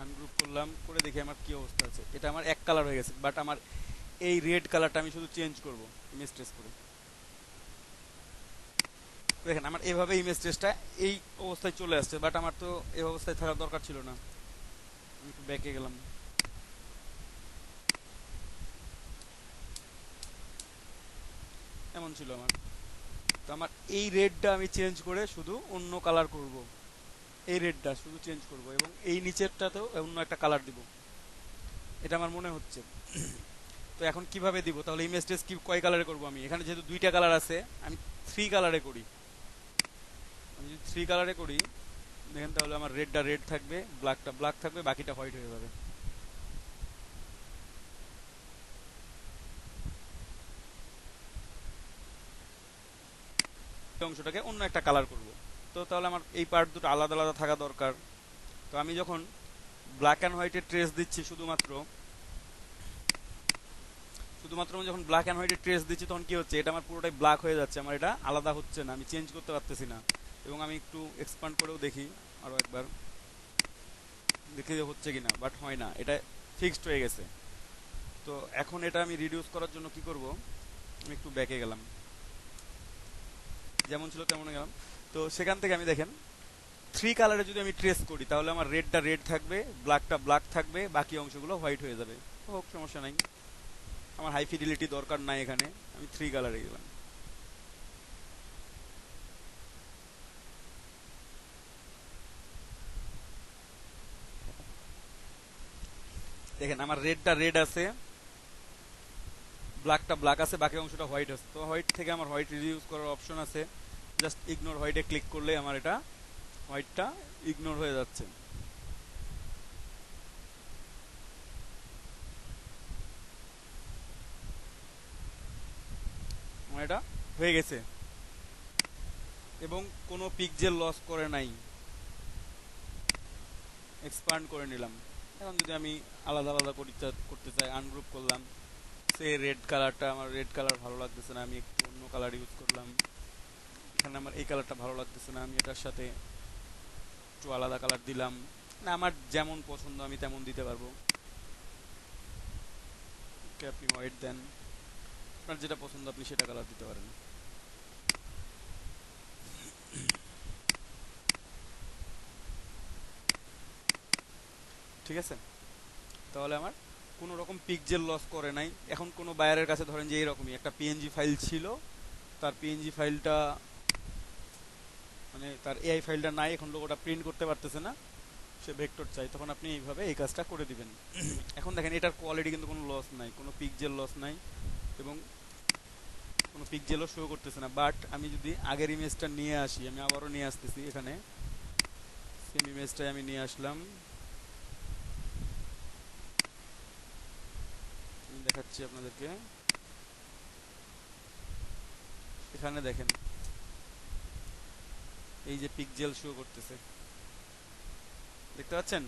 আনগ্রুপ করলাম, করে দেখি আমার কি অবস্থা আছে। এটা আমার এক কালার হয়ে গেছে, বাট আমার এই রেড কালারটা আমি শুধু চেঞ্জ করব ইমেজ ট্রেস করে। দেখেন আমার এভাবে ইমেজ ট্রেসটা এই অবস্থায় চলে আসছে, বাট আমার তো এই অবস্থায় থাকার দরকার ছিল না। আমি একটু ব্যাকে গেলাম, এমন ছিল আমার। তো আমার এই রেডটা আমি চেঞ্জ করে শুধু অন্য কালার করব, এই রেডটা শুধু চেঞ্জ করব, এবং এই নিচেরটাতেও অন্য একটা কালার দিব, এটা আমার মনে হচ্ছে। তো এখন কিভাবে দিব? তাহলে ইমেজ ট্রেস কি কয় কালারে করব? আমি এখানে যেহেতু দুইটা কালার আছে, আমি 3 কালারে করি। আমি যদি 3 কালারে করি, দেখেন তাহলে আমার রেডটা রেড থাকবে, ব্ল্যাকটা ব্ল্যাক থাকবে, বাকিটা হোয়াইট হয়ে যাবে। অংশটাকে অন্য একটা কালার করব। তো তাহলে আমার এই পার্ট দুটো আলাদা আলাদা থাকা দরকার। তো আমি যখন ব্ল্যাক অ্যান্ড হোয়াইটের ট্রেস দিচ্ছি, শুধুমাত্র আমি যখন ব্ল্যাক অ্যান্ড হোয়াইটের ট্রেস দিচ্ছি, তখন কি হচ্ছে? এটা আমার পুরোটাই ব্ল্যাক হয়ে যাচ্ছে, আমার এটা আলাদা হচ্ছে না, আমি চেঞ্জ করতে পারতেছি না। এবং আমি একটু এক্সপ্যান্ড করেও দেখি আরও একবার, দেখি যে হচ্ছে কিনা, বাট হয় না, এটা ফিক্সড হয়ে গেছে। তো এখন এটা আমি রিডিউস করার জন্য কি করব? আমি একটু ব্যাকে গেলাম, যেমন ছিল তেমন গেলাম। তো সেখান থেকে আমি দেখেন 3 কালারে যদি আমি ট্রেস করি, তাহলে আমার রেডটা রেড থাকবে, ব্ল্যাকটা ব্ল্যাক থাকবে, বাকি অংশগুলো হোয়াইট হয়ে যাবে। হোক, সমস্যা নাই, আমার হাই ফিডিলিটি দরকার নাই এখানে, আমি 3 কালারে গেলাম। দেখেন আমার রেডটা রেড আছে, ব্ল্যাকটা ব্ল্যাক আছে, বাকি অংশটা হোয়াইট আছে। তো হোয়াইট থেকে আমার হোয়াইট রিডিউস করার অপশন আছে, জাস্ট ইগনোর হোয়াইটে ক্লিক করলে আমার এটা হোয়াইটটা ইগনোর হয়ে যাচ্ছে। আমার এটা হয়ে গেছে, এবং কোনো পিক্সেল লস করে নাই। এক্সপ্যান্ড করে নিলাম। এখন যদি আমি আলাদা আলাদা করতে চাই, আনগ্রুপ করলাম, সে রেড কালারটা, আমার রেড কালার ভালো লাগতেছে না, আমি একটু অন্য কালার ইউজ করলাম। এখানে আমার এই কালারটা ভালো লাগতেছে না, আমি এটার সাথে একটু আলাদা কালার দিলাম। না, আমার যেমন পছন্দ আমি তেমন দিতে পারবো। আপনি হোয়াইট দেন, আপনার যেটা পছন্দ আপনি সেটা কালার দিতে পারেন। ঠিক আছে, তাহলে আমার কোনো রকম পিক্সেল লস করে নাই। এখন কোনো বায়ারের কাছে ধরেন যে এরকমই একটা পিএনজি ফাইল ছিল, তার পিএনজি ফাইলটা মানে তার এআই ফাইলটা নাই, এখন লোক ওটা প্রিন্ট করতে পারতেছে না, সে ভেক্টর চাই, তখন আপনি এইভাবে এই কাজটা করে দিবেন। এখন দেখেন এটার কোয়ালিটি কিন্তু কোনো লস নাই, কোনো পিক্সেল লস নাই, এবং কোনো পিক্সেলও শো করতেছে না। বাট আমি যদি আগের ইমেজটা নিয়ে আসি, আমি আবারও নিয়ে আসতেছি, এখানে সেম ইমেজটাই আমি নিয়ে আসলাম, দেখাচ্ছি আপনাদেরকে। এখানে দেখেন এই যে পিক্সেল শো করতেছে, দেখতে পাচ্ছেন?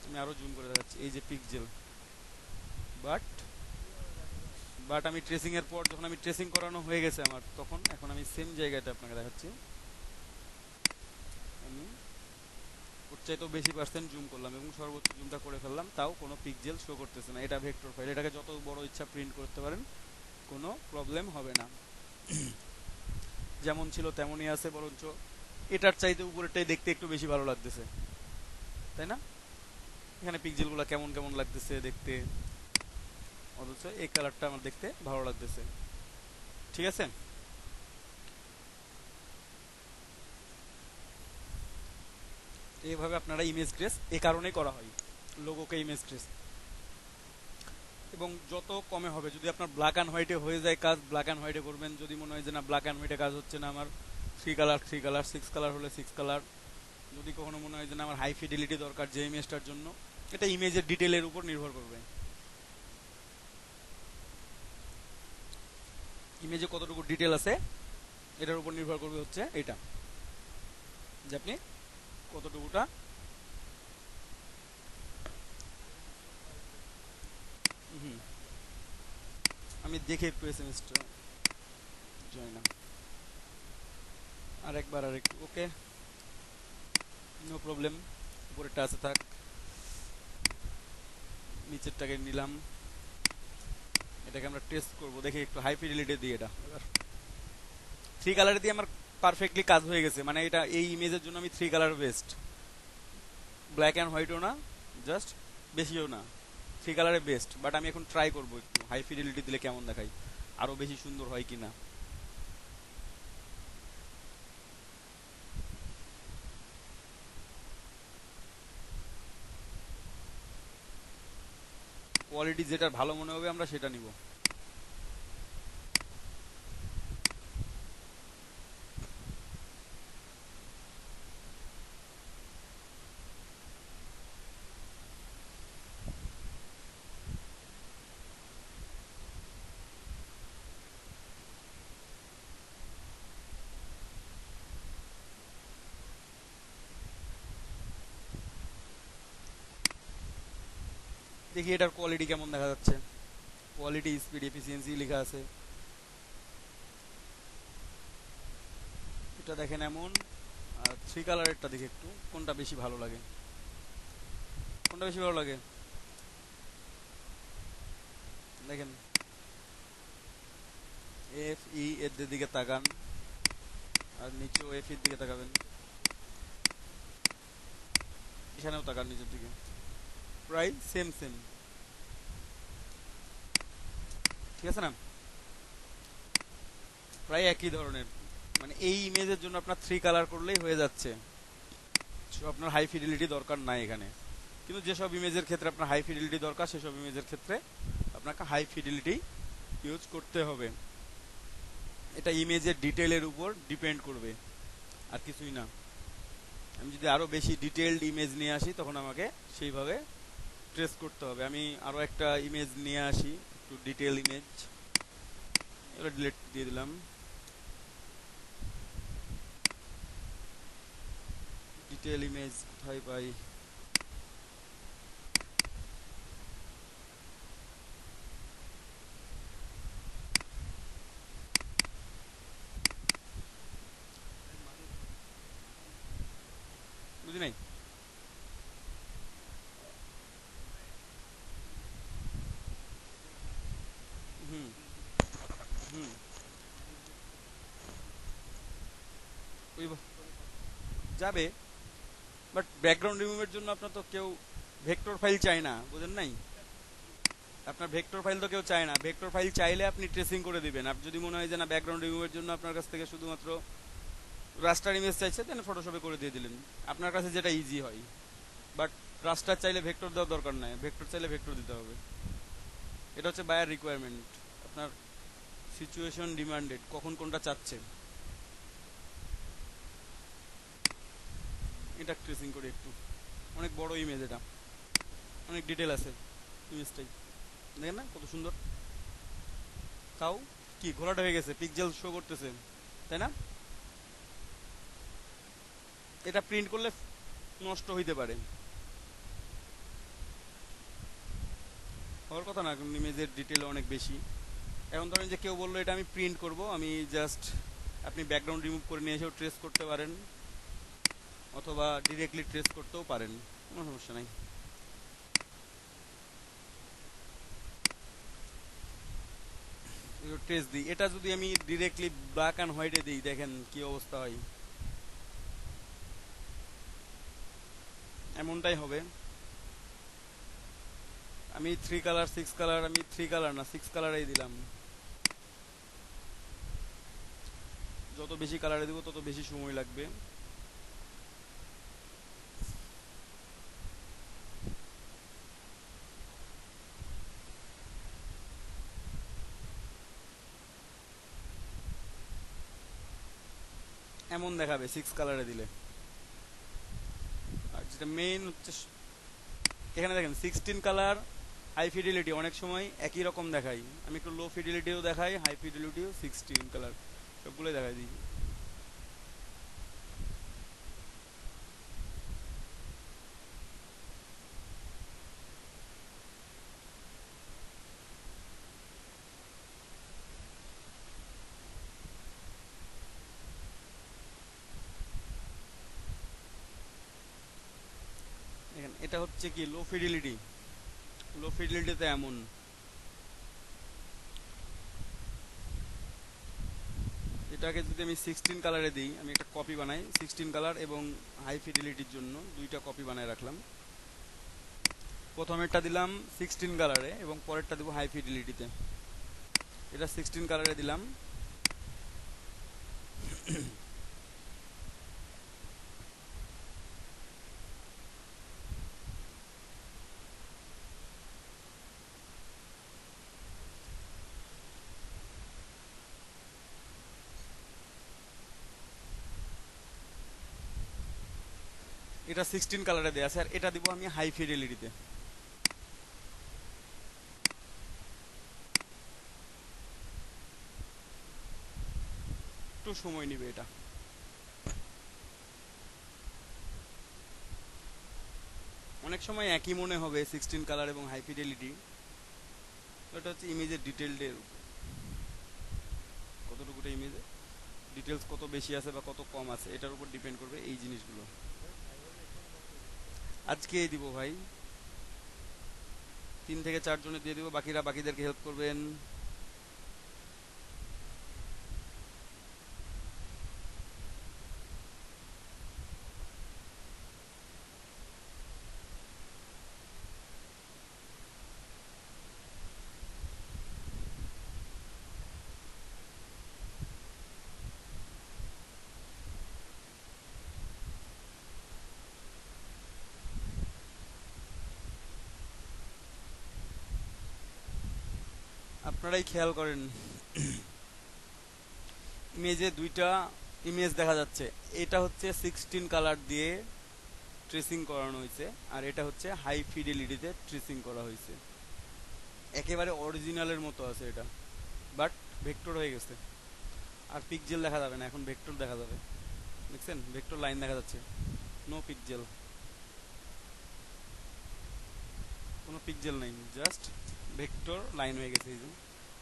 আমি আরো জুম করে দেখাচ্ছি, এই যে পিক্সেল। বাট আমি ট্রেসিং এর পর, যখন আমি ট্রেসিং করানো হয়ে গেছে আমার, তখন এখন আমি সেম জায়গাটা আপনাকে দেখাচ্ছি। আমি ওর চাইতেও বেশি পার্সেন্ট জুম করলাম এবং সর্বোচ্চ জুমটা করে ফেললাম, তাও কোনো পিক্সেল শো করতেছে না। এটা ভেক্টর ফাইল, এটাকে যত বড় ইচ্ছা প্রিন্ট করতে পারেন, কোনো প্রবলেম হবে না। যেমন ছিল তেমনই আছে, বরঞ্চ এটার চাইতে উপরেরটাই দেখতে একটু বেশি ভালো লাগতেছে, তাই না? এখানে পিক্সেলগুলো কেমন কেমন লাগতেছে দেখতে, অথচ এই কালারটা আমার দেখতে ভালো লাগতেছে। ঠিক আছে, এইভাবে আপনারা ইমেজ ট্রেস এই কারণেই করা হয়, লোগোকে ইমেজ ট্রেস। এবং যত কমে হবে, যদি আপনার ব্ল্যাক অ্যান্ড হোয়াইটে হয়ে যায় কাজ, ব্ল্যাক অ্যান্ড হোয়াইটে করবেন। যদি মনে হয় যে না ব্ল্যাক অ্যান্ড হোয়াইটে কাজ হচ্ছে না আমার, 3 কালার 6 কালার হলে 6 কালার। যদি কখনো মনে হয় যে না আমার হাই ফিডেলিটি দরকার যে ইমেজটার জন্য, এটা ইমেজের ডিটেলের উপর নির্ভর করবে। ইমেজে কতটুকু ডিটেল আছে এটার উপর নির্ভর করবে হচ্ছে এটা, যে আপনি কতটুকুটা। হুম, আমি দেখে একটু এসএমএসটা জয় না, আরেকটু ওকে, নো প্রবলেম। উপরেরটা আছে থাক, নিচেরটাকে নিলাম। এটাকে আমরা টেস্ট করব, দেখি একটু হাই ফিডেলিটি দিয়ে। এটা এবার 3 কালার দিয়ে আমার পারফেক্টলি কাজ হয়ে গেছে, মানে এটা এই ইমেজের জন্য আমি 3 কালার বেস্ট, ব্ল্যাক অ্যান্ড হোয়াইটও না, জাস্ট বেশিও না, 3 কালারে বেস্ট। বাট আমি এখন ট্রাই করব একটু হাই ফিডেলিটি দিলে কেমন দেখায়, আরো বেশি সুন্দর হয় কিনা। কোয়ালিটি যেটা ভালো মনে হবে আমরা সেটা নিব। দেখি এটার কোয়ালিটি কেমন দেখা যাচ্ছে। কোয়ালিটি, স্পিড, এফিসিয়েন্সি লেখা আছে। এটা দেখেন এমন, আর 3 কালারেরটা দেখে একটু কোনটা বেশি ভালো লাগে, কোনটা বেশি ভালো লাগে দেখেন। এফ ই এর দিকে তাকান, আর নিচেও এফ এর দিকে তাকাবেন, এখানেও তাকান নিচের দিকে, প্রায় সেম সেম। ঠিক আছে না, প্রায় একই ধরনের। মানে এই ইমেজের জন্য আপনার 3 কালার করলেই হয়ে যাচ্ছে, আপনার হাই ফিডেলিটি দরকার নাই এখানে। কিন্তু যেসব ইমেজের ক্ষেত্রে আপনার হাই ফিডেলিটি দরকার, সেসব ইমেজের ক্ষেত্রে আপনাকে হাই ফিডেলিটি ইউজ করতে হবে। এটা ইমেজের ডিটেলের উপর ডিপেন্ড করবে, আর কিছুই না। আমি যদি আরো বেশি ডিটেলড ইমেজ নিয়ে আসি, তখন আমাকে সেইভাবে ট্রেস করতে হবে। আমি আরো একটা ইমেজ নিয়ে আসি, একটু ডিটেল ইমেজ, এবার ডিলিট দিয়ে দিলাম। ডিটেল ইমেজ কোথায় পাই? বুঝি নাই। হুম হুম, ওই যাবে, বাট ব্যাকগ্রাউন্ড রিমুভের জন্য আপনার তো কেউ ভেক্টর ফাইল চায় না, বুঝেন নাই? আপনার ভেক্টর ফাইল তো কেউ চায় না। ভেক্টর ফাইল চাইলে আপনি ট্রেসিং করে দিবেন। আপনি যদি মনে হয় যে না ব্যাকগ্রাউন্ড রিমুভের জন্য আপনার কাছ থেকে শুধুমাত্র রাস্টার ইমেজ চাইছে, দেন ফটোশপে করে দিয়ে দিলেন, আপনার কাছে যেটা ইজি হয়। বাট রাস্টার চাইলে ভেক্টর দেওয়ার দরকার নাই, ভেক্টর চাইলে ভেক্টর দিতে হবে। এটা হচ্ছে বায়ার রিকোয়ারমেন্ট, আপনার সিচুয়েশন ডিমান্ডেড, কখন কোনটা চাচ্ছে। এটা ট্রেসিং করি একটু, অনেক বড় ইমেজ, এটা অনেক ডিটেল আছে ইমেজটাই, দেখেন না কত সুন্দর। তাও কি ঘোরাটা হয়ে গেছে, পিক্সেল শো করতেছে, তাই না? এটা প্রিন্ট করলে নষ্ট হইতে পারে, হওয়ার কথা না, ইমেজের ডিটেল অনেক বেশি। এখন ধরেন যে কেউ বললো এটা আমি প্রিন্ট করব, আমি জাস্ট, আপনি ব্যাকগ্রাউন্ড রিমুভ করে নিয়ে এসেও ট্রেস করতে পারেন। অথবা ডিরেক্টলি ট্রেস করতেও পারেন, কোনো সমস্যা নাই। ট্রেস দিই, এটা যদি আমি ডিরেক্টলি ব্ল্যাক অ্যান্ড হোয়াইটে দিই, দেখেন কি অবস্থা হয়, এমনটাই হবে। আমি 3 কালার 6 কালার, আমি 3 কালার না 6 কালারেই দিলাম। যত বেশি কালারে দিব তত বেশি সময় লাগবে। এমন দেখাবে 6 কালারে দিলে। আর যেটা মেইন হচ্ছে এখানে দেখেন 16 কালার হাই ফিডিলিটি অনেক সময় একই রকম দেখাই, আমি একটু লো ফিডিলিটিও দেখাই, হাই ফিডিলিটিও 16 কালার সবগুলোই দেখাই দিই। দেখেন এটা হচ্ছে কি লো ফিডিলিটি, লো ফিডিলিটিতে এমন। এটাকে যদি আমি 16 কালারে দিই, আমি একটা কপি বানাই 16 কালার এবং হাই ফিডিলিটির জন্য দুইটা কপি বানায় রাখলাম। প্রথমেরটা দিলাম 16 কালারে এবং পরেরটা দেবো হাই ফিডিলিটিতে। এটা 16 কালারে দিলাম। এটা 16 কালারে দেওয়া আছে, আর এটা দিব আমি হাই ফিডিলিটিতে। একটু সময় নিবে এটা। অনেক সময় একই মনে হবে 16 কালার এবং হাই ফিডিলিটি, এটা হচ্ছে ইমেজের ডিটেলডের কতটুকুটা ইমেজে ডিটেলস কত বেশি আছে বা কত কম আছে এটার উপর ডিপেন্ড করবে এই জিনিসগুলো। আজকেই দিব ভাই, 3 থেকে 4 জনে দিয়ে দিব, বাকিরা বাকিদেরকে হেল্প করবেন। আপনারাই খেয়াল করেন, ইমেজে দুইটা ইমেজ দেখা যাচ্ছে, এটা হচ্ছে 16 কালার দিয়ে ট্রেসিং করানো হয়েছে, আর এটা হচ্ছে হাই ফিডিলিটিতে ট্রেসিং করা হয়েছে। একেবারে অরিজিনালের মতো আছে এটা, বাট ভেক্টর হয়ে গেছে। আর পিকজেল দেখা যাবে না, এখন ভেক্টর দেখা যাবে। দেখছেন ভেক্টর লাইন দেখা যাচ্ছে, নো পিকজেল, কোনো পিকজেল নাই, জাস্ট ভেক্টর লাইন হয়ে গেছে। এই যে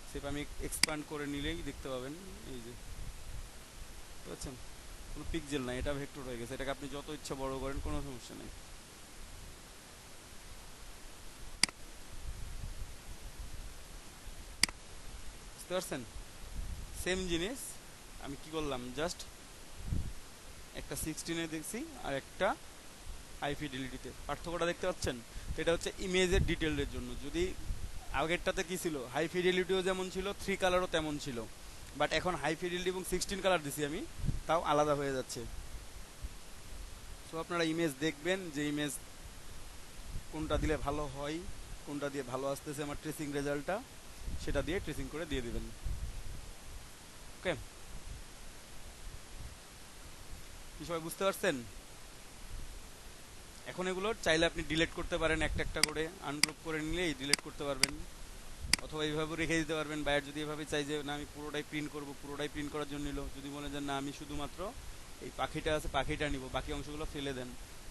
সেপ আমি এক্সপ্যান্ড করে নিলেই দেখতে পাবেন, এই যে বুঝছেন, কোনো পিকজেল নাই, এটা ভেক্টর হয়ে গেছে। এটাকে আপনি যত ইচ্ছা বড় করেন, কোনো সমস্যা নেই। বুঝতে পারছেন? সেম জিনিস আমি কি করলাম, জাস্ট একটা 16-এ দেখছি আর একটা হাই ফিডিলিটিতে, পার্থক্যটা দেখতে পাচ্ছেন? তো এটা হচ্ছে ইমেজের ডিটেলের জন্য। যদি আগেরটাতে কি ছিল, হাই ফিডিলিটিও যেমন ছিল 3 কালারও তেমন ছিল, বাট এখন হাই ফিডিলিটি এবং 16 কালার দিছি আমি, তাও আলাদা হয়ে যাচ্ছে। সো আপনারা ইমেজ দেখবেন যে ইমেজ কোনটা দিলে ভালো হয়, কোনটা দিয়ে ভালো আসতেছে আমার ট্রেসিং রেজাল্টটা, সেটা দিয়ে ট্রেসিং করে দিয়ে দিবেন। ওকে, কি সবাই বুঝতে পারছেন? এখন এগুলো চাইলে আপনি ডিলিট করতে পারেন, একটা একটা করে আনগ্রুপ করে নিলেই ডিলিট করতে পারবেন, অথবা এইভাবে রেখে দিতে পারবেন। বায়ার যদি এভাবে চাই যে না আমি পুরোটাই প্রিন্ট করব, পুরোটাই প্রিন্ট করার জন্য নিল। যদি বলেন যে না আমি শুধুমাত্র এই পাখিটা আছে পাখিটা নিব, বাকি অংশগুলো ফেলে দেন,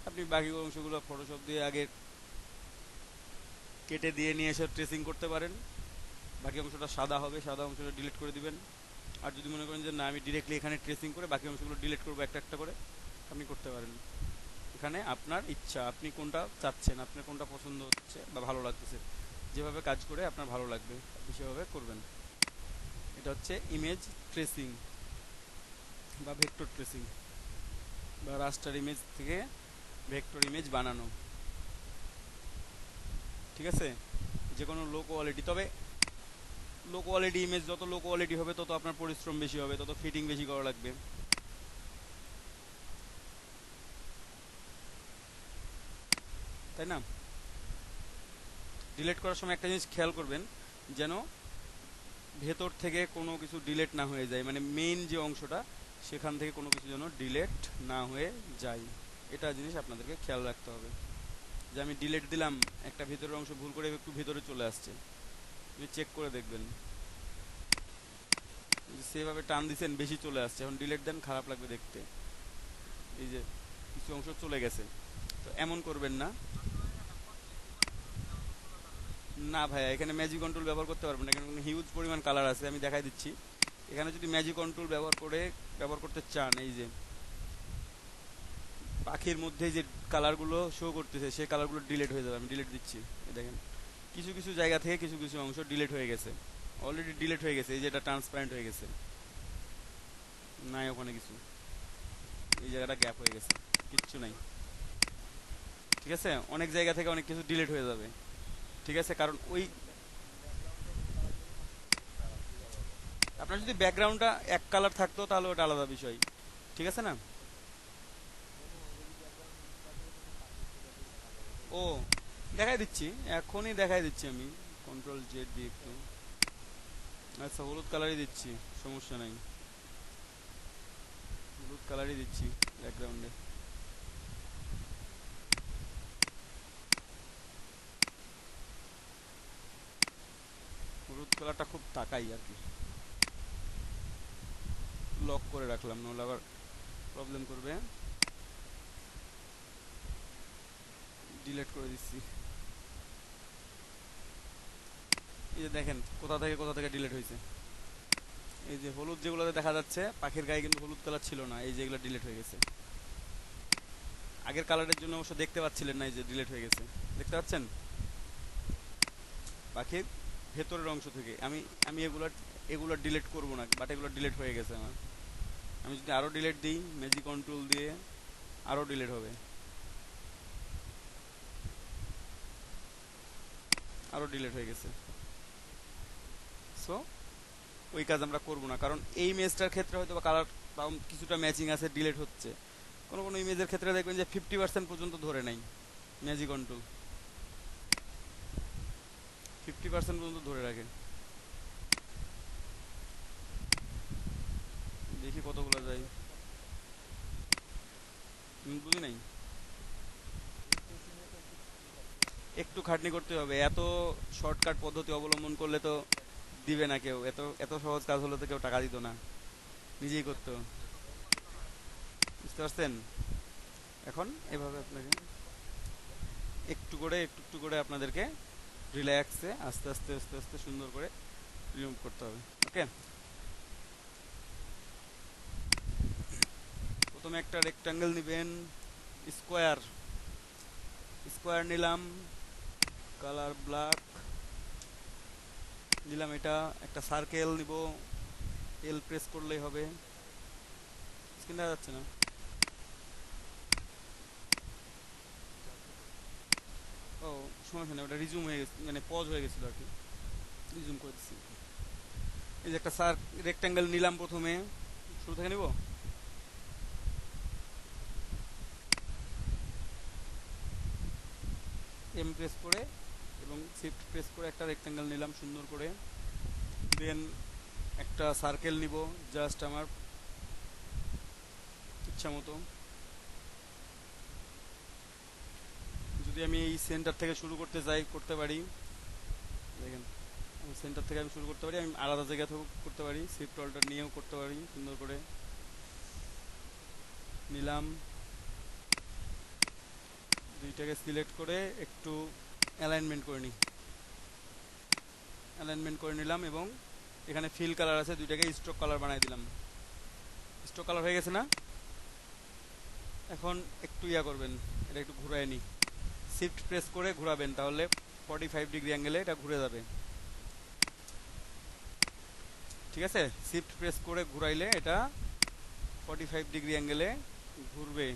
আপনি বাকি অংশগুলো ফটোশপ দিয়ে আগে কেটে দিয়ে নিয়ে এসে ট্রেসিং করতে পারেন। বাকি অংশটা সাদা হবে, সাদা অংশটা ডিলিট করে দিবেন। আর যদি মনে করেন যে না আমি ডিরেক্টলি এখানে ট্রেসিং করে বাকি অংশগুলো ডিলিট করবো একটা একটা করে, আপনি করতে পারেন। এখানে আপনার ইচ্ছা, আপনি কোনটা চাচ্ছেন, আপনার কোনটা পছন্দ হচ্ছে বা ভালো লাগতেছে, যেভাবে কাজ করে আপনার ভালো লাগবে আপনি সেভাবে করবেন। এটা হচ্ছে ইমেজ ট্রেসিং বা ভেক্টর ট্রেসিং, বা রাস্টার ইমেজ থেকে ভেক্টর ইমেজ বানানো। ঠিক আছে, যে কোনো লো কোয়ালিটি, তবে লো কোয়ালিটি ইমেজ, যত লো কোয়ালিটি হবে তত আপনার পরিশ্রম বেশি হবে, তত ফিটিং বেশি করা লাগবে, তাই না? ডিলিট করার সময় একটা জিনিস খেয়াল করবেন, যেন ভেতর থেকে কোনো কিছু ডিলেট না হয়ে যায়, মানে মেইন যে অংশটা সেখান থেকে কোনো কিছু যেন ডিলেট না হয়ে যায়, এটা জিনিস আপনাদেরকে খেয়াল রাখতে হবে। যে আমি ডিলেট দিলাম, একটা ভেতরের অংশ ভুল করে একটু ভেতরে চলে আসছে, আপনি চেক করে দেখবেন। সেভাবে টান দিচ্ছেন বেশি চলে আসছে, এখন ডিলেট দেন, খারাপ লাগবে দেখতে, এই যে কিছু অংশ চলে গেছে। তো এমন করবেন না। না ভাইয়া, এখানে ম্যাজিক কন্ট্রোল ব্যবহার করতে পারবেন না, এখানে হিউজ পরিমাণ কালার আছে, আমি দেখাই দিচ্ছি। এখানে যদি ম্যাজিক কন্ট্রোল ব্যবহার করতে চান, এই যে পাখির মধ্যে যে কালারগুলো শো করতেছে সেই কালারগুলো ডিলিট হয়ে যাবে, আমি ডিলিট দিচ্ছি। এই দেখেন, কিছু কিছু জায়গা থেকে কিছু কিছু অংশ ডিলিট হয়ে গেছে, অলরেডি ডিলিট হয়ে গেছে, এই যে এটা ট্রান্সপারেন্ট হয়ে গেছে, নাই ওখানে কিছু, এই জায়গাটা গ্যাপ হয়ে গেছে, কিচ্ছু নাই। ঠিক আছে, অনেক জায়গা থেকে অনেক কিছু ডিলিট হয়ে যাবে। ঠিক আছে, কারণ ওই আপনার যদি ব্যাকগ্রাউন্ডটা এক কালার থাকতো তাহলে ওটা আলাদা বিষয়। ঠিক আছে না? ও, দেখাই দিচ্ছি, এখনই দেখাই দিচ্ছি আমি, কন্ট্রোল জেড দিয়ে একটু। আচ্ছা, হলুদ কালারই দিচ্ছি, সমস্যা নাই, হলুদ কালারই দিচ্ছি ব্যাকগ্রাউন্ডে। হলুদ কালারটা খুব তাকাই আর কি, লক করে রাখলাম, নাহলে আবার প্রবলেম করবে। ডিলিট করে দিচ্ছি। এই যে দেখেন কোথা থেকে ডিলিট হয়েছে, এই যে হলুদ যেগুলোতে দেখা যাচ্ছে পাখির গায়ে কিন্তু হলুদ কালার ছিল না, এই যে এগুলো ডিলিট হয়ে গেছে। আগের কালারের জন্য অবশ্য দেখতে পাচ্ছিলেন না, এই যে ডিলিট হয়ে গেছে, দেখতে পাচ্ছেন পাখির ভেতরের অংশ থেকে। আমি আমি এগুলো এগুলো ডিলিট করবো না, বাট এগুলো ডিলিট হয়ে গেছে আমার। আমি যদি আরো ডিলিট দিই ম্যাজিক কন্ট্রোল দিয়ে, আরো ডিলিট হবে, আরো ডিলিট হয়ে গেছে। সো ওই কাজ আমরা করবো না, কারণ এই ইমেজটার ক্ষেত্রে হয়তো বা কালার কিছুটা ম্যাচিং আছে, ডিলিট হচ্ছে। কোনো কোনো ইমেজের ক্ষেত্রে দেখবেন যে 50% পর্যন্ত ধরে নাই ম্যাজিক কন্ট্রোল, 50% পর্যন্ত ধরে রাখে। দেখি কতগুলো যায়, বুঝি নাই, একটু খাটনি করতে হবে, এত শর্টকাট পদ্ধতি অবলম্বন করলে তো দিবে না কেউ, এত এত সহজ কাজ হলে তো কেউ টাকা দিত না, নিজেই করতো। বুঝতে পারছেন? এখন এভাবে আপনাকে একটু একটু করে আপনাদেরকে রিল্যাক্সে আস্তে আস্তে আস্তে আস্তে সুন্দর করে রিমুভ করতে হবে। ওকে, প্রথমে একটা রেক্টাঙ্গেল নেবেন, স্কোয়ার, স্কোয়ার নিলাম, কালার ব্ল্যাক নিলাম, এটা একটা সার্কেল নিব, এল প্রেস করলেই হবে, স্ক্রিন দেখা যাচ্ছে না। ও, সমস্যা নেই, ওটা রিজুম হয়ে গেছে, মানে পজ হয়ে গেছিল আর কি, রিজুম করে দিচ্ছি। এই যে একটা রেক্টাঙ্গেল নিলাম, প্রথমে শুরু থেকে নিব, এম প্রেস করে এবং শিফট প্রেস করে একটা রেক্টাঙ্গেল নিলাম সুন্দর করে, দেন একটা সার্কেল নিব জাস্ট আমার ইচ্ছা মতো। যদি আমি এই সেন্টার থেকে শুরু করতে চাই করতে পারি, দেখেন সেন্টার থেকে আমি শুরু করতে পারি, আমি আলাদা জায়গা থেকেও করতে পারি, শিফট অল্টার নিয়েও করতে পারি, সুন্দর করে নিলাম, দুইটাকে সিলেক্ট করে একটু অ্যালাইনমেন্ট করে নিই, অ্যালাইনমেন্ট করে নিলাম, এবং এখানে ফিল কালার আছে, দুইটাকে স্ট্রোক কালার বানাই দিলাম। স্ট্রোক কালার হয়ে গেছে না? এখন একটু ইয়া করবেন, এটা একটু ঘুরায় নি, শিফট প্রেস করে ঘোরাবেন, তাহলে 45 ডিগ্রি অ্যাঙ্গেলে এটা ঘুরে যাবে। ঠিক আছে, শিফট প্রেস করে ঘুরাইলে এটা 45 ডিগ্রি অ্যাঙ্গেলে ঘুরবে।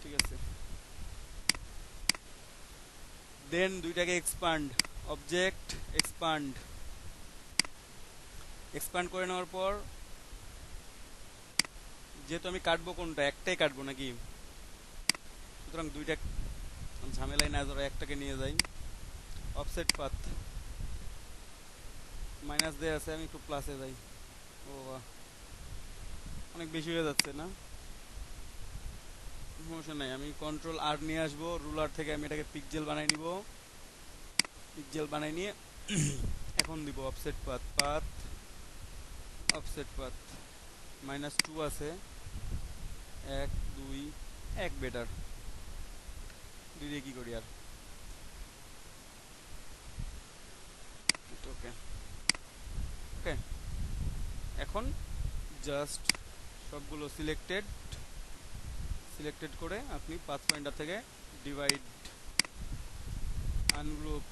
ঠিক আছে, দেন দুইটাকে এক্সপান্ড, অবজেক্ট এক্সপান্ড, এক্সপান্ড করে নেওয়ার পর যেহেতু আমি কাটবো কোনটা, একটাই কাটবো নাকি, সুতরাং দুইটা ঝামেলায় না ধরা একটাকে নিয়ে যাই। অফসেট পাথ মাইনাস দিয়ে আছে, আমি একটু প্লাসে যাই। ও বাহ, অনেক বেশি হয়ে যাচ্ছে না? সমস্যা নাই, আমি কন্ট্রোল আর নিয়ে আসবো, রুলার থেকে আমি এটাকে পিক্সেল বানাই নিব, পিক্সেল বানাই নিয়ে এখন দিব offset path, path offset path -2 আছে, 1 2 1 বেটার, দিয়ে কি করি আর, ওকে ওকে। এখন জাস্ট সবগুলো সিলেক্টেড সিলেক্টেড করে আপনি পাথফাইন্ডার থেকে ডিভাইড, আনগ্রুপ,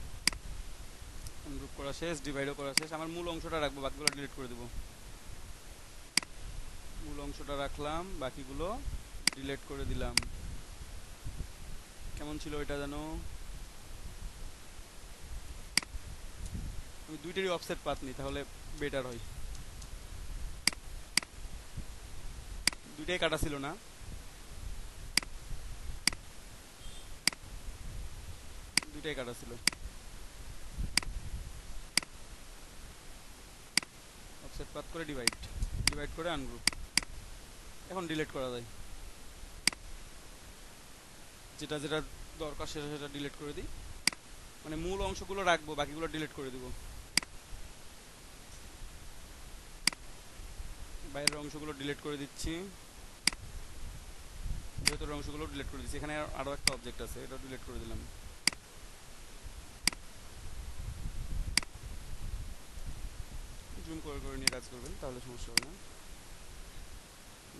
আনগ্রুপ করা শেষ, ডিভাইডও করা শেষ। আমার মূল অংশটা রাখবো, বাকিগুলো ডিলিট করে দেবো। মূল অংশটা রাখলাম, বাকিগুলো ডিলিট করে দিলাম। কেমন ছিল এটা জানো? আমি দুইটারই অফসেট পাত নিই, তাহলে বেটার হয়। দুইটাই কাটা ছিল না, দুইটাই কাটা ছিল। অফসেট পাত করে ডিভাইড, ডিভাইড করে আনগ্রুপ, এখন ডিলিট করা যায়। যেটা যেটা দরকার সেটা সেটা ডিলিট করে দিই, মানে মূল অংশগুলো রাখবো, বাকিগুলো ডিলিট করে দিব। বাইরের অংশগুলো ডিলিট করে দিচ্ছি, ভেতরের অংশগুলো ডিলিট করে দিচ্ছি। এখানে আরো একটা অবজেক্ট আছে, এটা ডিলিট করে দিলাম। জুম করে করে নিয়ে কাজ করবেন, তাহলে সমস্যা হবে না।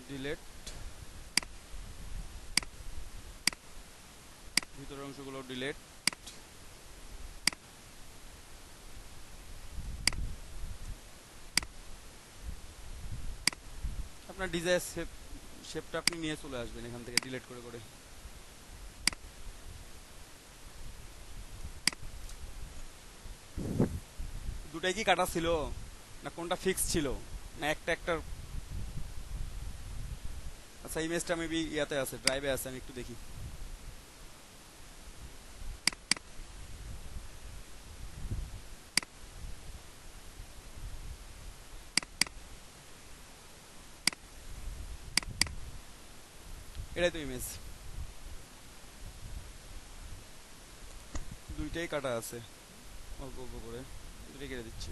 ডিলিট, ভিতরের অংশগুলো ডিলিট, আপনার ডিজাইন শেপটা আপনি নিয়ে চলে আসবেন এখান থেকে ডিলিট করে করে। দুটাই কি কাটা ছিল, না কোনটা ফিক্স ছিল, না একটা একটা? আচ্ছা, ইমেজটা মেবি ইয়াতে আছে, ড্রাইভে আছে, আমি একটু দেখি। এটাই তো ইমেজ, দুইটাই কাটা আছে অল্প অল্প করে, দুটাই কেটে দিচ্ছি।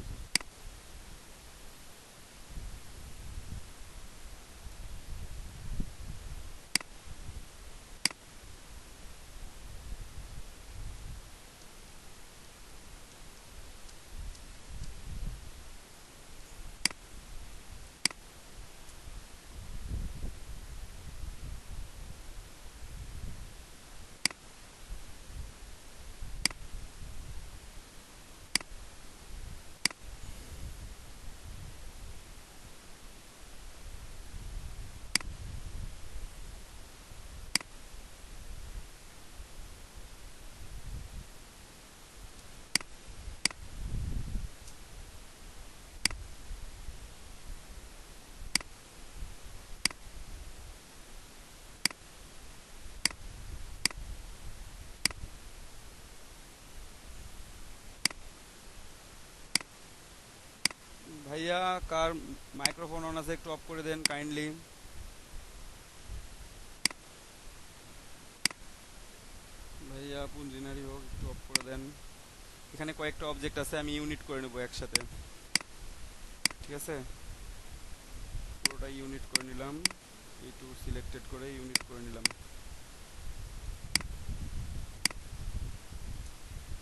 ভাইয়া, কার মাইক্রোফোন অন আছে একটু অফ করে দেন কাইন্ডলি। ভাইয়া পুঞ্জিনারি হোক, একটু অফ করে দেন। এখানে কয়েকটা অবজেক্ট আছে, আমি ইউনিট করে নেবো একসাথে। ঠিক আছে, পুরোটা ইউনিট করে নিলাম, এইটু সিলেক্টেড করে ইউনিট করে নিলাম।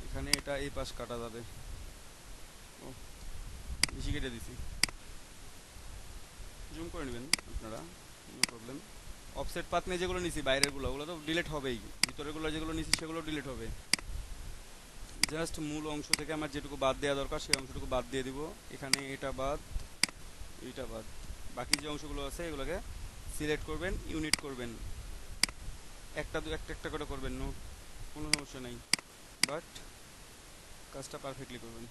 এখানে এটা এই পাশ কাটা যাবে, ও বেশি কেটে দিছি, জুম করে নেবেন আপনারা। No problem. অফসেট পাথ নিয়ে যেগুলো নিছি বাইরেরগুলো ওগুলো তো ডিলিট হবেই, ভিতরেরগুলো যেগুলো নিছি সেগুলো ডিলিট হবে। জাস্ট মূল অংশ থেকে আমার যেটুকু বাদ দেওয়া দরকার সেই অংশটুকু বাদ দিয়ে দিব। এখানে এটা বাদ, এটা বাদ, বাকি যে অংশগুলো আছে এগুলোকে সিলেক্ট করবেন, ইউনিট করবেন, একটা একটা করে করবেন, নো কোনো সমস্যা নেই, বাট কাজটা পারফেক্টলি করবেন।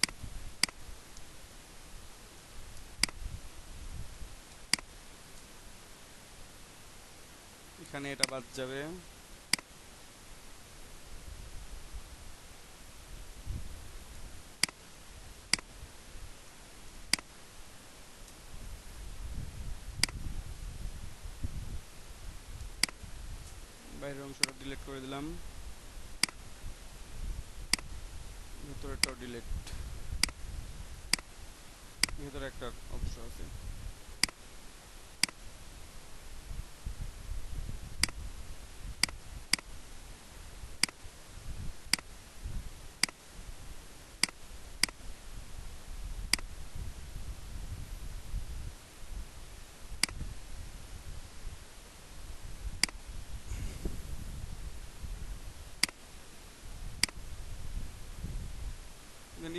এখানে এটা বাদ যাবে, বাইরের অংশটা ডিলিট করে দিলাম, ভেতরেরটাও ডিলিট, ভেতরে একটা অংশ আছে।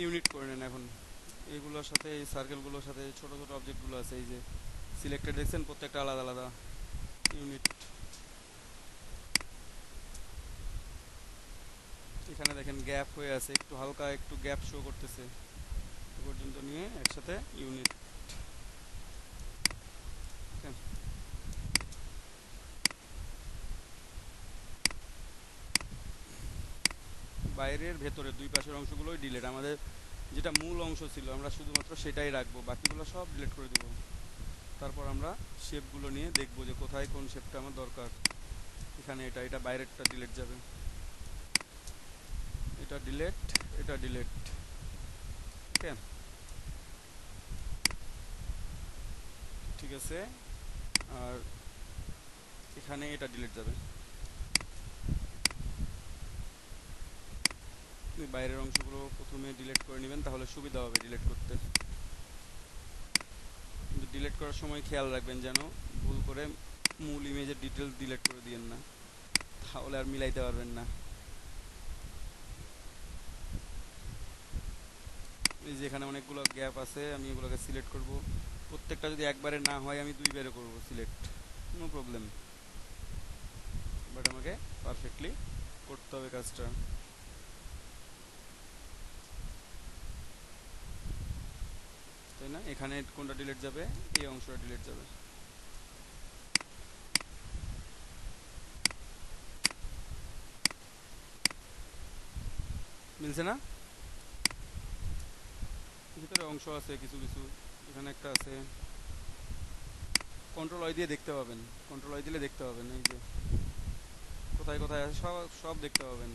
ইউনিট করে নেন এখন এইগুলোর সাথে, এই সার্কেলগুলোর সাথে ছোট ছোট অবজেক্টগুলো আছে, এই যে সিলেক্টেড দেখছেন প্রত্যেকটা আলাদা আলাদা ইউনিট। এখানে দেখেন গ্যাপ হয়ে আছে, একটু হালকা একটু গ্যাপ শো করতেছে, এ পর্যন্ত নিয়ে একসাথে ইউনিট। বাইরের ভেতরে দুই পাশের অংশগুলোই ডিলিট, আমাদের যেটা মূল অংশ ছিল আমরা শুধুমাত্র সেটাই রাখবো, বাকিগুলো সব ডিলিট করে দেবো। তারপর আমরা শেপগুলো নিয়ে দেখবো যে কোথায় কোন শেপটা আমার দরকার। এখানে এটা এটা বাইরেরটা ডিলিট যাবে, এটা ডিলিট, এটা ডিলিট, ওকে ঠিক আছে। আর এখানে এটা ডিলিট যাবে, বাইরের অংশগুলো প্রথমে ডিলিট করে নেবেন তাহলে সুবিধা হবে ডিলিট করতে। কিন্তু ডিলিট করার সময় খেয়াল রাখবেন যেন ভুল করে মূল ইমেজের ডিটেলস ডিলিট করে দিয়েন না, তাহলে আর মিলাইতে পারবেন না। এই যে এখানে অনেকগুলো গ্যাপ আছে, আমি এগুলোকে সিলেক্ট করব, প্রত্যেকটা যদি একবারে না হয় আমি দুইবারে করব সিলেক্ট, নো প্রবলেম, বাট আমাকে পারফেক্টলি করতে হবে কাজটা। তাই না, এখানে কোনটা ডিলিট যাবে, এই অংশটা ডিলিট যাবে। মিলছে না, ভিতরে অংশ আছে কিছু কিছু, এখানে একটা আছে, কন্ট্রোল আই দিয়ে দেখতে পাবেন, কন্ট্রোল আই দিলে দেখতে পাবেন এই যে কোথায় কোথায় আছে সব সব দেখতে পাবেন।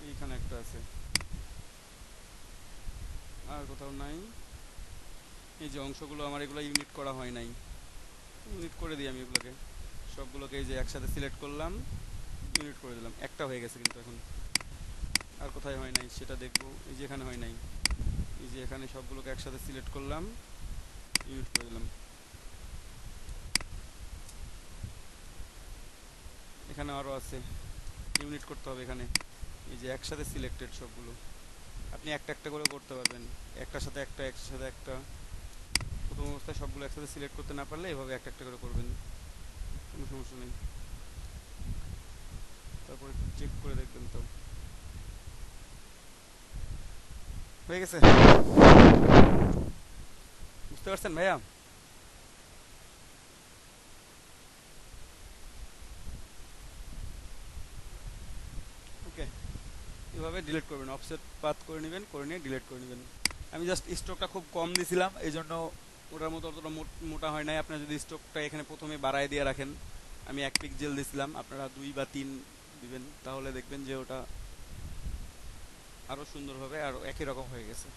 এইখানে একটা আছে, আর কোথাও নাই। এই যে অংশগুলো আমার এগুলো ইউনিট করা হয় নাই, ইউনিট করে দিই আমি এগুলোকে সবগুলোকে, এই যে একসাথে সিলেক্ট করলাম, ইউনিট করে দিলাম, একটা হয়ে গেছে কিন্তু এখন। আর কোথায় হয় নাই সেটা দেখবো, এই যে এখানে হয় নাই, এই যে এখানে সবগুলোকে একসাথে সিলেক্ট করলাম, ইউনিট করে দিলাম। এখানে আরও আছে, ইউনিট করতে হবে এখানে, এই যে একসাথে সিলেক্টেড সবগুলো, আপনি একটা একটা করে করতে পারবেন, একটার সাথে একটা, একটার সাথে একটা। প্রথম অবস্থায় সবগুলো একসাথে সিলেক্ট করতে না পারলে এভাবে একটা একটা করে করবেন, কোনো সমস্যা নেই। তারপরে চেক করে দেখবেন তো হয়ে গেছে, বুঝতে পারছেন ভাইয়া? ওকে, এভাবে ডিলিট করবেন, অফসেট পাথ করে নেবেন, করে নিয়ে ডিলিট করে নেবেন। আমি জাস্ট স্ট্রোকটা খুব কম দিছিলাম এই জন্য ওটার মতো অতটা মোটা হয় নাই। আপনারা যদি স্ট্রোকটা এখানে প্রথমে বাড়ায় দিয়ে রাখেন, আমি 1 পিক্সেল দিছিলাম, আপনারা 2 বা 3 দিবেন, তাহলে দেখবেন যে ওটা আরও সুন্দরভাবে আরও একই রকম হয়ে গেছে।